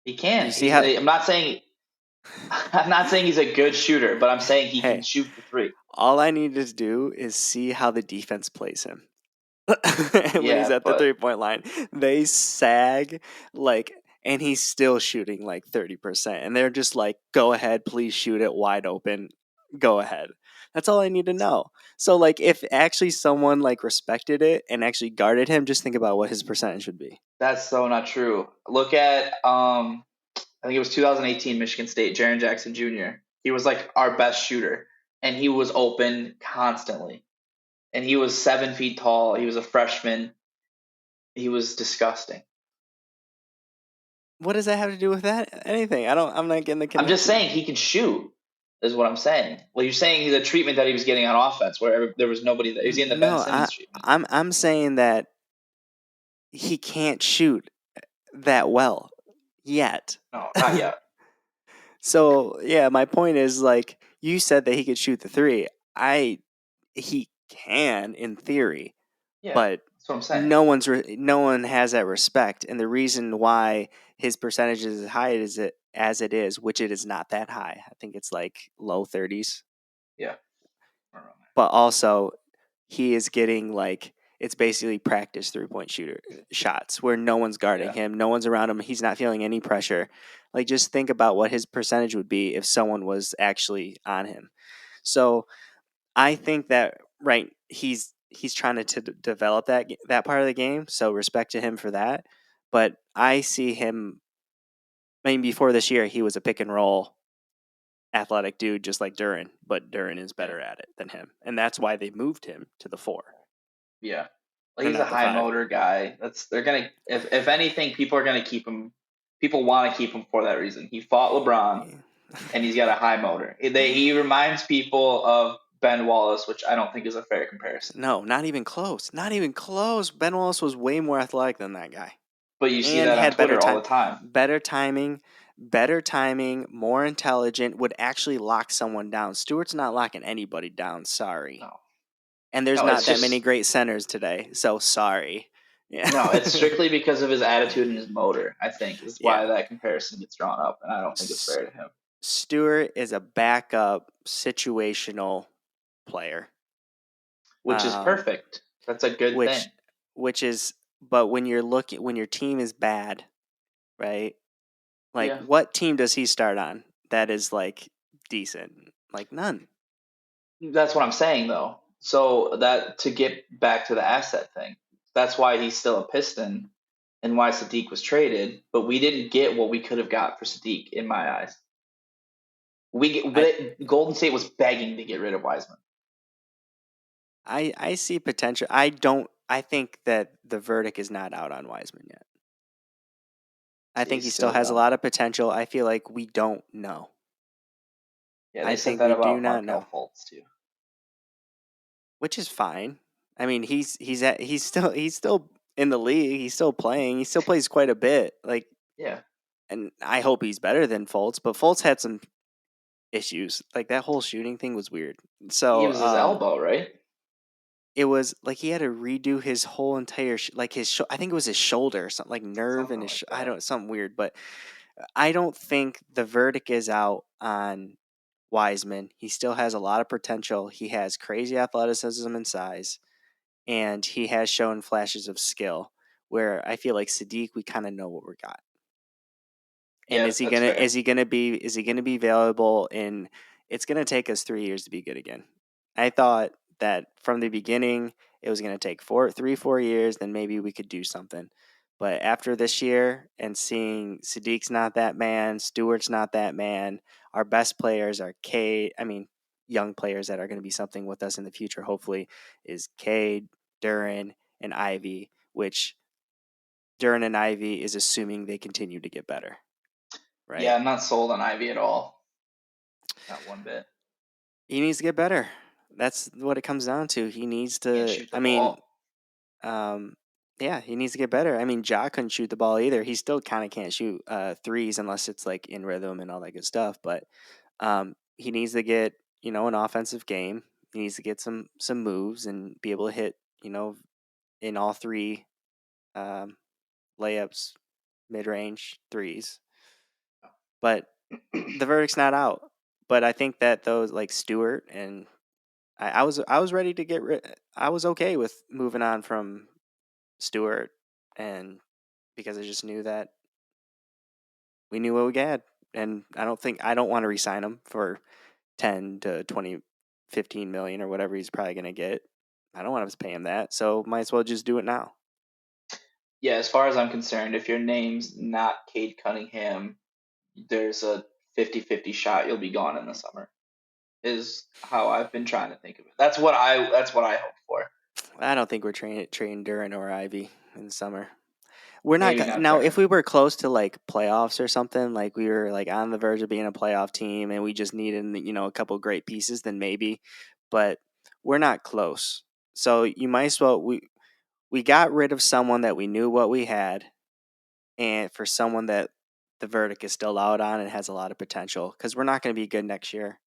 He You can. see how? I'm not saying I'm not saying he's a good shooter, but I'm saying he can Hey, shoot the three. all I need to do is see how the defense plays him. When he's Yeah, at the but 3 point line, they sag like, and he's still shooting like 30%. And they're just like, go ahead, please shoot it wide open. Go ahead. That's all I need to know. So, like, if actually someone like respected it and actually guarded him, just think about what his percentage would be. that's so not true. Look at I think it was 2018 Michigan State, Jaren Jackson Jr. He was like our best shooter, and he was open constantly. And he was 7 feet tall. He was a freshman. He was disgusting. What does that have to do with that? Anything? I'm not getting the I'm just connection. saying he can shoot, is what I'm saying. Well, you're saying the treatment that he was getting on offense, where there was nobody that he was getting the Ben No, Simmons treatment. I'm saying that he can't shoot that well yet. No, not yet. So yeah, my point is like you said that he could shoot the three. I he can in theory, Yeah, but that's what I'm saying. no one has that respect, and the reason why his percentage is as high as it is, which it is not that high. I think it's like low 30s, Yeah, around but also he is getting like it's basically practice 3-point shooter shots where no one's there. guarding Yeah, him, no one's around him, he's not feeling any pressure. Like just think about what his percentage would be if someone was actually on him. So I think that right he's trying to develop that part of the game. So respect to him for that. But I see him. I mean, before this year, he was a pick and roll athletic dude, just like Duran. But Duran is yeah, better at it than him, and that's why they moved him to the 4 yeah. Like or he's a not the high 5. motor guy. That's they're gonna if anything, people are gonna keep him. People want to keep him for that reason. He fought LeBron, Yeah. and he's got a high motor. He reminds people of Ben Wallace, which I don't think is a fair comparison. No, not even close. Not even close. Ben Wallace was way more athletic than that guy, But you see and that on had better Twitter all time, the time. better timing, more intelligent. Would actually lock someone down. Stewart's not locking anybody down. Sorry. No, And there's no, not it's that many just great centers today. So sorry. Yeah. no, it's strictly because of his attitude and his motor. I think is why Yeah. that comparison gets drawn up, and I don't think it's fair to him. Stewart is a backup situational player. Which is Um, perfect. That's a good thing. which which is but when your team is bad, right? Like Yeah, what team does he start on that is like decent? Like none. that's what I'm saying though. So that to get back to the asset thing, that's why he's still a Piston, and why Sadiq was traded. But we didn't get what we could have got for Sadiq, in my eyes. I Golden State was begging to get rid of Wiseman. I see potential. I think that the verdict is not out on Wiseman yet. I See, think he still still has a don't. lot of potential. I feel like we don't know. Yeah, I they said think that we do about not Markel know, Fultz too. which is fine. I mean, he's still in the league. He's still playing. He still plays quite a bit. Like, Yeah, and I hope he's better than Fultz. But Fultz had some issues. Like that whole shooting thing was weird. he So, was his elbow, right? it was like he had to redo his whole entire like I think it was his shoulder or something like nerve and Something his like I that. don't something weird. But I don't think the verdict is out on Wiseman. He still has a lot of potential. He has crazy athleticism and size, and he has shown flashes of skill. Where I feel like Sadiq, we kind of know what we got. And Yeah, that's fair. is he gonna be valuable in? It's gonna take us 3 years to be good again. I thought that from the beginning it was gonna take 4 years, then maybe we could do something. But after this year and seeing Sadiq's not that man, Stewart's not that man, our best players are young players that are going to be something with us in the future, hopefully, is Cade, Duran, and Ivy, which Duran and Ivy is assuming they continue to get better, Yeah, right? I'm not sold on Ivy at all. Not one bit. He needs to get better. That's what it comes down to. He needs Can't to. shoot the I mean, ball. um, yeah, he needs to get better. I mean, Ja couldn't shoot the ball either. He still kind of can't shoot threes unless it's like in rhythm and all that good stuff. But he needs to get an offensive game. He needs to get some moves and be able to hit in all three um, layups, mid range threes. But the verdict's not out. But I think that those like Stewart and I was ready to get rid. I was okay with moving on from Stewart, and because I just knew that we knew what we had, and I don't want to resign him for 10 to 20, 15 million or whatever he's probably going to get. I don't want to pay him that, so might as well just do it now. Yeah, as far as I'm concerned, if your name's not Cade Cunningham, there's a 50-50 shot you'll be gone in the summer. Is how I've been trying to think of it. That's what I hope for. I don't think we're trading Duran or Ivy in the summer. We're not Maybe not now. If Duran. we were close to like playoffs or something, like we were like on the verge of being a playoff team, and we just needed a couple great pieces, then maybe. But we're not close, so you might as well we got rid of someone that we knew what we had, and for someone that the verdict is still out on and has a lot of potential, because we're not going to be good next year.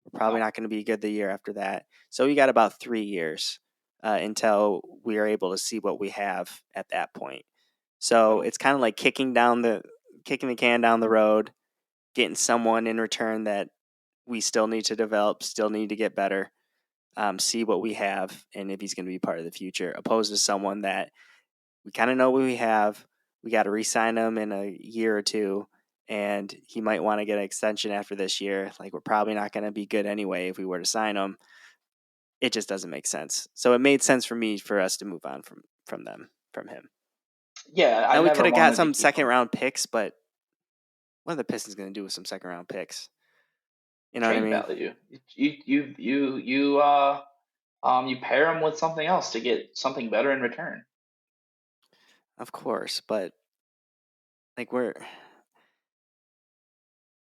We're probably No. not going to be good the year after that. So we got about 3 years until we are able to see what we have at that point. So No. it's kind of like kicking the can down the road, getting someone in return that we still need to develop, still need to get better, see what we have, and if he's going to be part of the future, opposed to someone that we kind of know what we have. We got to re-sign him in a year or two, and he might want to get an extension after this year. Like, we're probably not going to be good anyway if we were to sign him. It just doesn't make sense. So it made sense for me for us to move on from him. Yeah, I Now we could never have got wanted to some keep second him. round picks, but what are the Pistons going to do with some second round picks? You know what I Trade mean? value. You pair him with something else to get something better in return. Of course, but like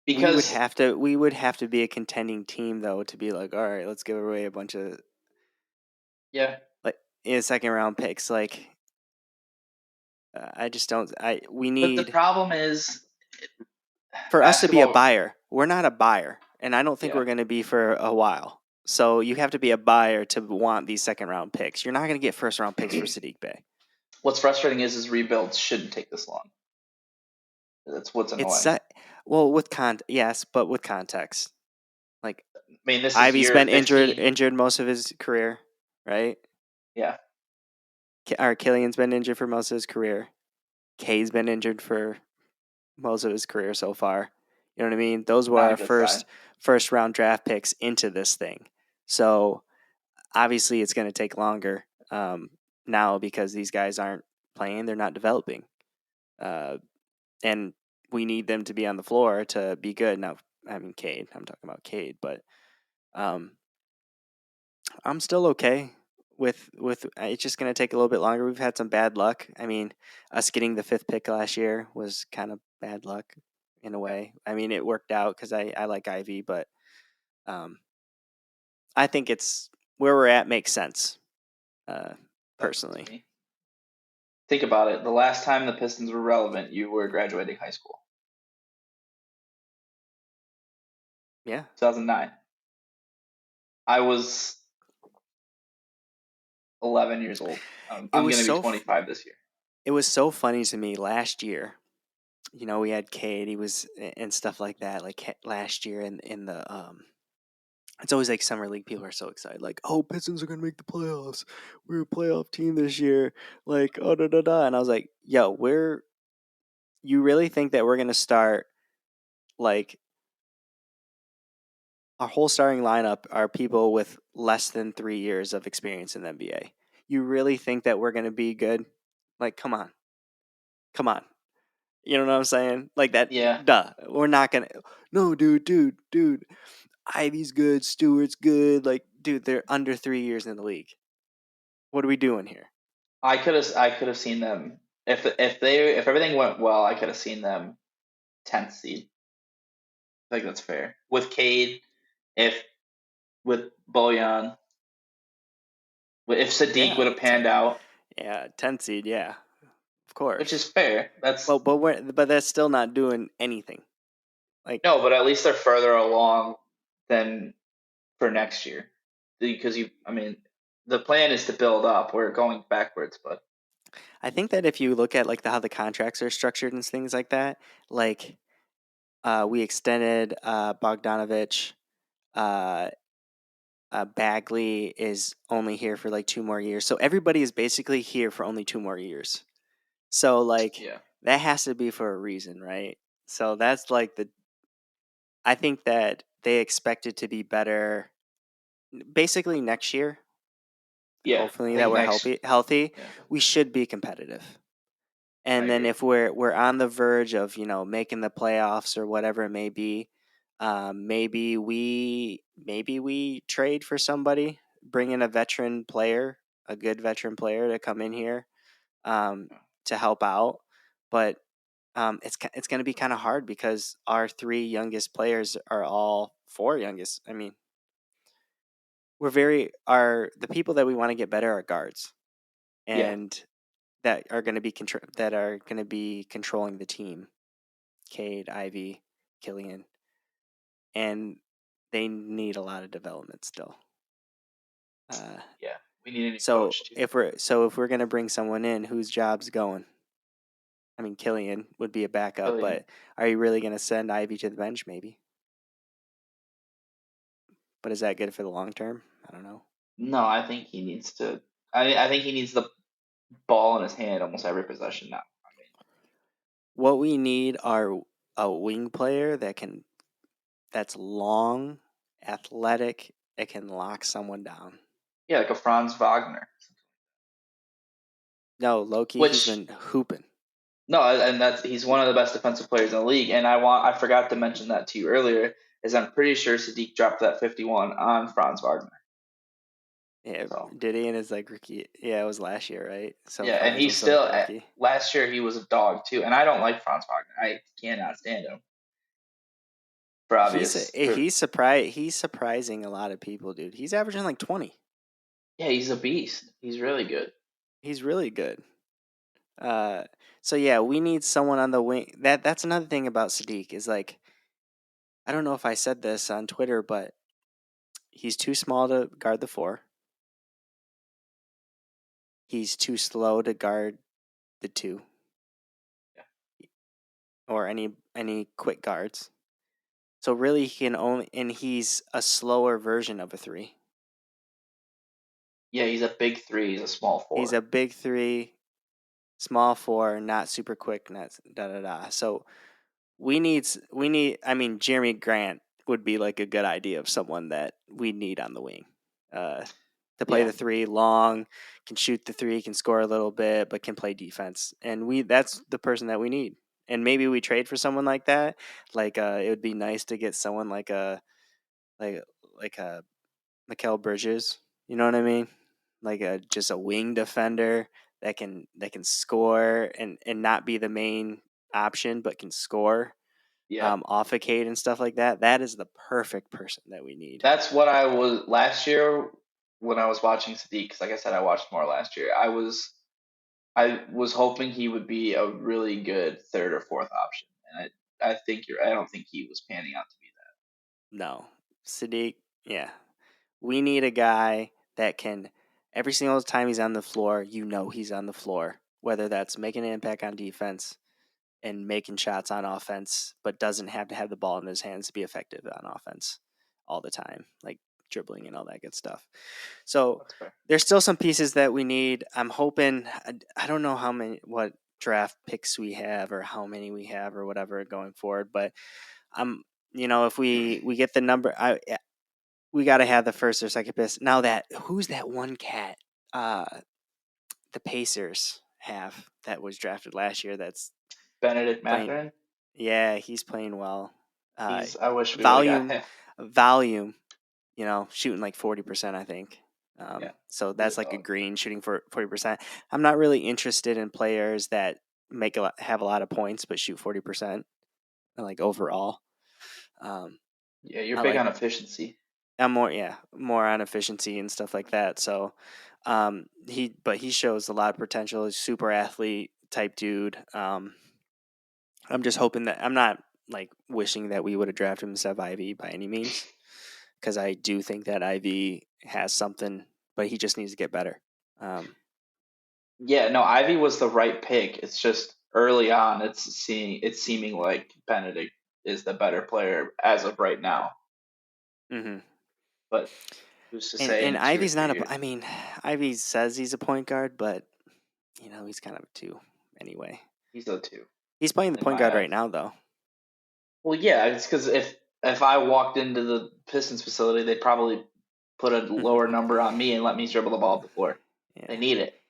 Because we would have to be a contending team though to be like, all right, let's give away a bunch of yeah, like second round picks. Like, I just don't. We but the need problem is for us to be a basketball. buyer. We're not a buyer, and I don't think Yeah. we're going to be for a while. So you have to be a buyer to want these second round picks. You're not going to get first round picks for Sadiq Bey. What's frustrating is rebuilds shouldn't take this long. That's what's It's annoying. set well with yes, but with context. Like, I mean, this is Ivy's year been 15. injured most of his career, right? Yeah, Or Killian's been injured for most of his career. Kay's been injured for most of his career so far. You know what I mean? Those were not a our good sign. first round draft picks into this thing. So obviously it's going to take longer now because these guys aren't playing, they're not developing, and we need them to be on the floor to be good. Now, I mean, Cade, I'm talking about Cade, but um, I'm still okay with it's just going to take a little bit longer. We've had some bad luck. I mean, us getting the fifth pick last year was kind of bad luck in a Yeah, way. I mean, it worked out because I like Ivy, but um, I think it's where we're at makes sense, uh, doesn't to personally. me. Think about it. The last time the Pistons were relevant, you were graduating high school. Yeah, 2009. I was 11 years old. it I'm was going to be 25 this year. it was so funny to me last year. You know, we had Cade, he was and stuff like that. Like last year in the it's always like summer league. People are so excited, like, "Oh, Pistons are gonna make the playoffs. We're a playoff team this year." Like, oh da da da. And I was like, "Yo, you really think that we're gonna start like our whole starting lineup are people with less than 3 years of experience in the NBA? You really think that we're gonna be good? Like, come on." You know what I'm saying? Like that. Yeah, Duh. We're not gonna. No, dude. Ivy's good. Stewart's good. Like, dude, they're under 3 years in the league. What are we doing here? I could have seen them if everything went well. I could have seen them 10th seed. I think that's fair with Cade. If with Bojan, if Sadiq would Yeah, have panned out, yeah, 10 seed. Yeah, of which is course. fair. That's But that's still not doing anything. Like, no, but at least they're further along than for next year because I mean, the plan is to build up. We're going backwards, but I think that if you look at like how the contracts are structured and things like that, like we extended Bogdanovich. Uh, Bagley is only here for like 2 more years, so everybody is basically here for only 2 more years. So like yeah, that has to be for a reason, right? So that's like I think that they expect it to be better basically next year. yeah. I Hopefully that think we're next, healthy, yeah, we should be competitive. I And then agree. if we're on the verge of, making the playoffs or whatever it may be, maybe we trade for somebody, bring in a good veteran player to come in here, um, to help out. But it's going to be kind of hard because our three youngest players are all four youngest. I mean, the people that we want to get better are guards, Yeah, and that are going to be controlling the team. Cade, Ivy, Killian, and they need a lot of development still. Yeah, we need a new So coach too. if we're going to bring someone in, whose job's going? I mean, Killian would be a backup, Killian. but are you really going to send Ivy to the bench? Maybe. But is that good for the long term? I don't know. No, I think he needs to. I think he needs the ball in his hand almost every possession now. I mean, What we need are a wing player that's long, athletic, it can lock someone down. yeah, like a Franz Wagner. No, Loki, he's Which been hooping. no, and he's one of the best defensive players in the league. And I forgot to mention that to you earlier. Is I'm pretty sure Sadiq dropped that 51 on Franz Wagner. Yeah, So did he in his like rookie? Yeah, it was last year, right? So yeah, and Franz he's was a still rookie. last year he was a dog too. And I don't like Franz Wagner. I cannot stand him for obvious. He's surprising a lot of people, dude. He's averaging like 20. Yeah, he's a beast. He's really good. He's really good. Uh, so yeah, we need someone on the wing. That's another thing about Sadiq is like I don't know if I said this on Twitter, but he's too small to guard the four. He's too slow to guard the two Yeah, or any quick guards. So really, he can only and he's a slower version of a three. yeah, he's a big three. He's a small He's four. a big three, small four, not super quick, not da da da. So we need. I mean, Jeremy Grant would be like a good idea of someone that we need on the wing. Uh, to play Yeah, the three long, can shoot the three, can score a little bit, but can play defense. And that's the person that we need. And maybe we trade for someone like that. Like it would be nice to get someone like like a Mikal Bridges. You know what I mean? Like a just a wing defender that can score and not be the main option, but can score yeah. off a Cade and stuff like that. That is the perfect person that we need. That's what I was last year when I was watching Sadiq. Because like I said, I watched more last year. I was hoping he would be a really good third or fourth option, and I think you're. I don't think he was panning out to be No, Sadiq. Yeah, we need a guy that can every single time he's on the floor, he's on the floor. Whether that's making an impact on defense and making shots on offense, but doesn't have to have the ball in his hands to be effective on offense all the time, like dribbling and all that good stuff. So that's fair. there's still some pieces that we need. I'm hoping. I don't know what draft picks we have or how many we have or whatever going forward, but I'm. If we get the number, we got to have the first or second pick. Now who's that one cat? Uh, the Pacers have that was drafted last year. That's Benedict playing. Mathurin. Yeah, he's playing well. Uh, He's. I wish we would have got volume, him. volume. Shooting like 40%, I think. Yeah, So he's a that's like a dog. green shooting for 40%. I'm not really interested in players that have a lot of points but shoot 40%, like overall. Um, Yeah, you're I big like on efficiency. I'm more on efficiency and stuff like that. So he shows a lot of potential. He's a super athlete type dude. I'm just hoping that I'm not like wishing that we would have drafted him instead of Ivy by any means, because I do think that Ivy has something, but he just needs to get better. Um, Yeah, no, Ivy was the right pick. It's just early on, it's seeming like Benedict is the better player as of right now. hmm But who's to And say and in two or Ivy's three not a. years? I mean, Ivy says he's a point guard, but he's kind of a two anyway. He's a two He's playing the in point my guard right eyes. now, though. Well, yeah, it's because if I walked into the Pistons facility, they'd probably put a lower number on me and let me dribble the ball up the floor. They Yeah, need it.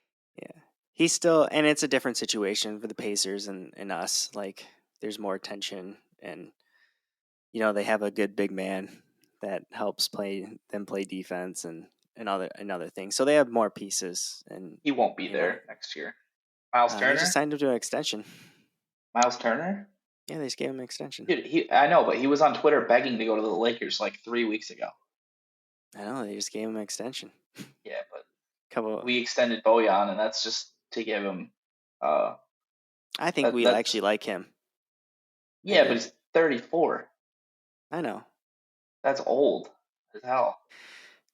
yeah. He's still, and it's a different situation for the Pacers and us. Like, there's more attention, and they have a good big man that helps play defense and other things. So they have more pieces, and He won't be you know there next year. Miles they just Turner? signed him to an extension. Miles Turner? Yeah, they just gave him an extension. Dude, I know, but he was on Twitter begging to go to the Lakers like 3 weeks ago. I know they just gave him an extension. Yeah, but Couple we extended Bojan, and that's just to give him Uh, I think we that's actually like him. I yeah, but do. he's 34. I know. That's old as hell.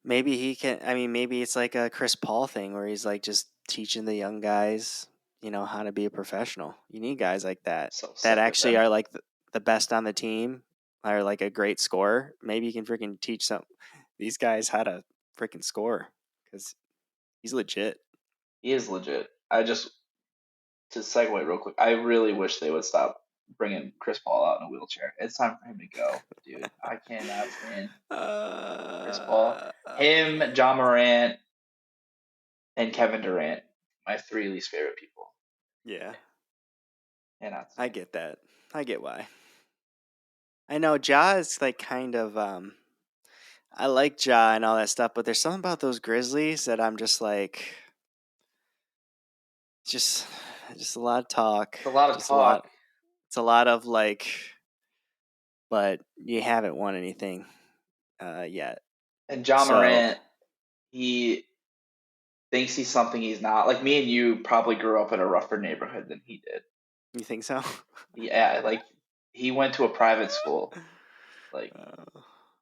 Maybe he can. I mean, maybe it's like a Chris Paul thing where he's like just teaching the young guys, how to be a professional. You need guys like So that sick of actually him. are like the best on the team, are like a great scorer. Maybe you can freaking teach these guys how to freaking score because he's legit. He is legit. I just to segue real quick. I really wish they would stop bringing Chris Paul out in a wheelchair. It's time for him to go, dude. I cannot stand Chris Paul. Uh, Him, John Morant, and Kevin Durant, my three least favorite people. yeah, Cannot I stand. get that. I get why. I know Ja is like kind of I like Ja and all that stuff, but there's something about those Grizzlies that I'm just like just just a lot of talk. It's a lot of Just a lot talk. it's a lot of like but you haven't won anything yet. And John So, Morant, he thinks he's something he's not. Like me and you probably grew up in a rougher neighborhood than he did. you think so? Yeah, like he went to a private school, like uh,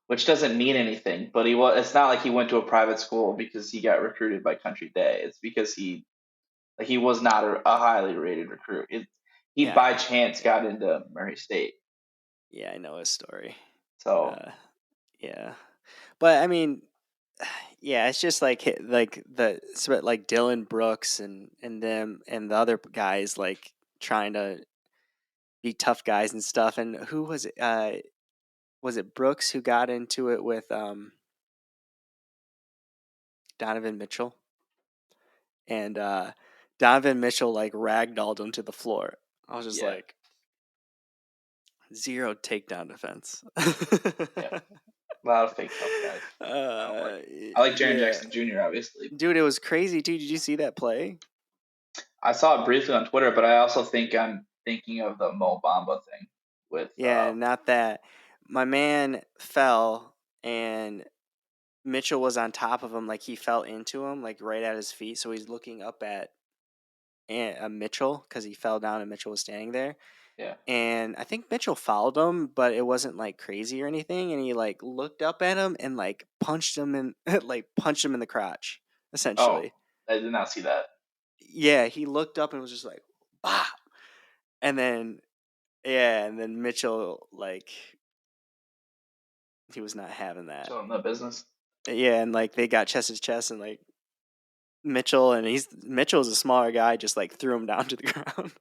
which doesn't mean anything. But he was. It's not like he went to a private school because he got recruited by Country Day. It's because he was not a highly rated recruit. He yeah, I by know. chance Yeah. got into Murray State. Yeah, I know his story. So Uh yeah. But I mean, yeah, it's just like like like Dylan Brooks and them and the other guys like trying to be tough guys and stuff. And who was it? Was it Brooks who got into it with Donovan Mitchell? And Donovan Mitchell like ragdolled him to the floor. I was just yeah, like, zero takedown defense. yeah, a lot of fake tough guys. I don't like. I like Jaren Yeah, Jackson Jr. obviously. dude, it was crazy, dude. Did you see that play? I saw it briefly on Twitter, but I also think I'm thinking of the Mo Bamba thing with Yeah, not that. My man fell and Mitchell was on top of him, like he fell into him, like right at his feet. So he's looking up at Mitchell because he fell down and Mitchell was standing there. yeah. And I think Mitchell fouled him, but it wasn't like crazy or anything. And he like looked up at him and like punched him in like punched him in the crotch, Oh, essentially. I did not see that. Yeah, he looked up and was just like, bah! And then yeah, and then Mitchell like he was not having that. Show him the business. Yeah, and like they got chest to chest and like Mitchell's a smaller guy, just like threw him down to the ground.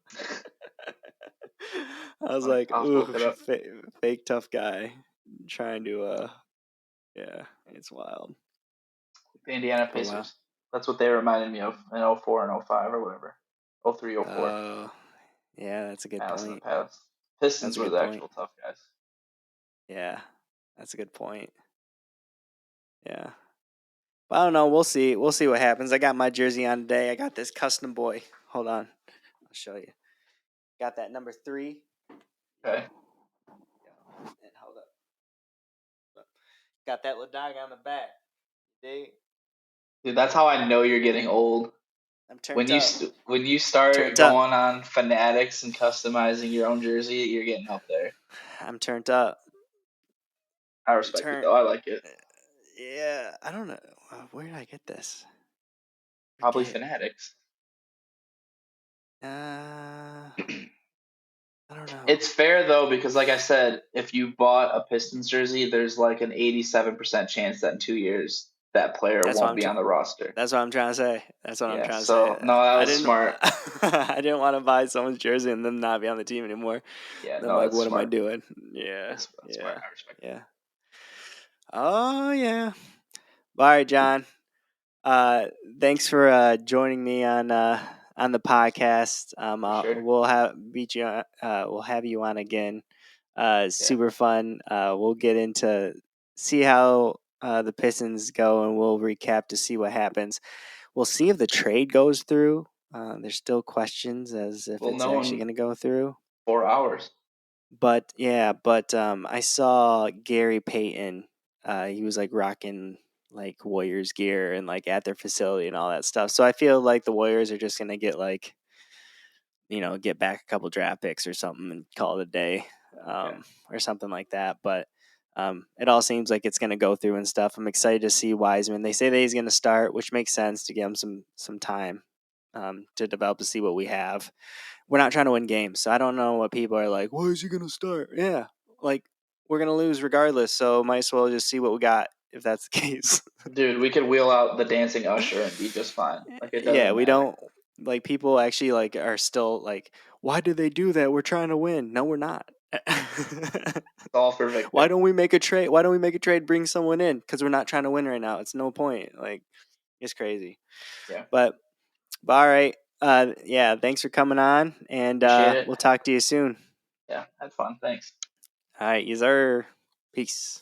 I was Funny. like, I'll have to ooh, look it up. fake tough guy trying to yeah, it's wild. The Indiana But wow. Pacers. That's what they reminded me of in '04 and '05 or whatever. '03, '04. Oh, yeah, that's a good Malice in the point. Palace. That's Pistons a were good the point. actual tough guys. Yeah, that's a good point. Yeah. But I don't know. We'll see. We'll see what happens. I got my jersey on today. I got this custom boy. Hold on. I'll show you. Got that number 3. Okay. Yeah. And hold up. Got that little dog on the back. Dig? Dude, that's how I know you're getting old. I'm When turned you up. when you start Turned up. going on fanatics and customizing your own jersey, you're getting up there. I'm turned up. I respect it Turn. though. I like it. Yeah. I don't know. Where did I get this? Probably Forget. fanatics. I don't know. It's fair though because, like I said, if you bought a Pistons jersey, there's like an 87% chance that in 2 years that player That's what won't I'm. be on the roster. That's what I'm trying to say. That's what I'm Yeah. trying to say. So no, that I was didn't. smart. I didn't want to buy someone's jersey and them not be on the team anymore. Yeah. I'm No, like, that's what am I smart. doing? Yeah, That's smart. yeah, I respect it. yeah. Oh yeah. All right, John. Uh, Thanks for joining me on the podcast. For sure. We'll have beat you. We'll have you on again. Yeah. Super fun. We'll get into see how the Pistons go, and we'll recap to see what happens. We'll see if the trade goes through. There's still questions as if We'll it's know actually in going to go through. 4 hours. But yeah, I saw Gary Payton. He was like rocking like Warriors gear and like at their facility and all that stuff. So I feel like the Warriors are just gonna get like get back a couple draft picks or something and call it a day, Okay. or something like that. But it all seems like it's going to go through and stuff. I'm excited to see Wiseman. They say that he's going to start, which makes sense to give him some time to develop to see what we have. We're not trying to win games, so I don't know what people are like. Why is he going to start? Yeah, like we're going to lose regardless, so might as well just see what we got if that's the case. Dude, we could wheel out the dancing usher and be just fine. Like it Yeah, doesn't we matter. don't like people actually like are still like, why did they do that? We're trying to win. No, we're not. It's all for Why Victor. don't we make a trade? Why don't we make a trade? Bring someone in because we're not trying to win right now. It's no point. Like it's crazy. Yeah. But all right. Yeah. Thanks for coming on, and Appreciate it. we'll talk to you soon. Yeah, had fun. Thanks. All right, you sir. Peace.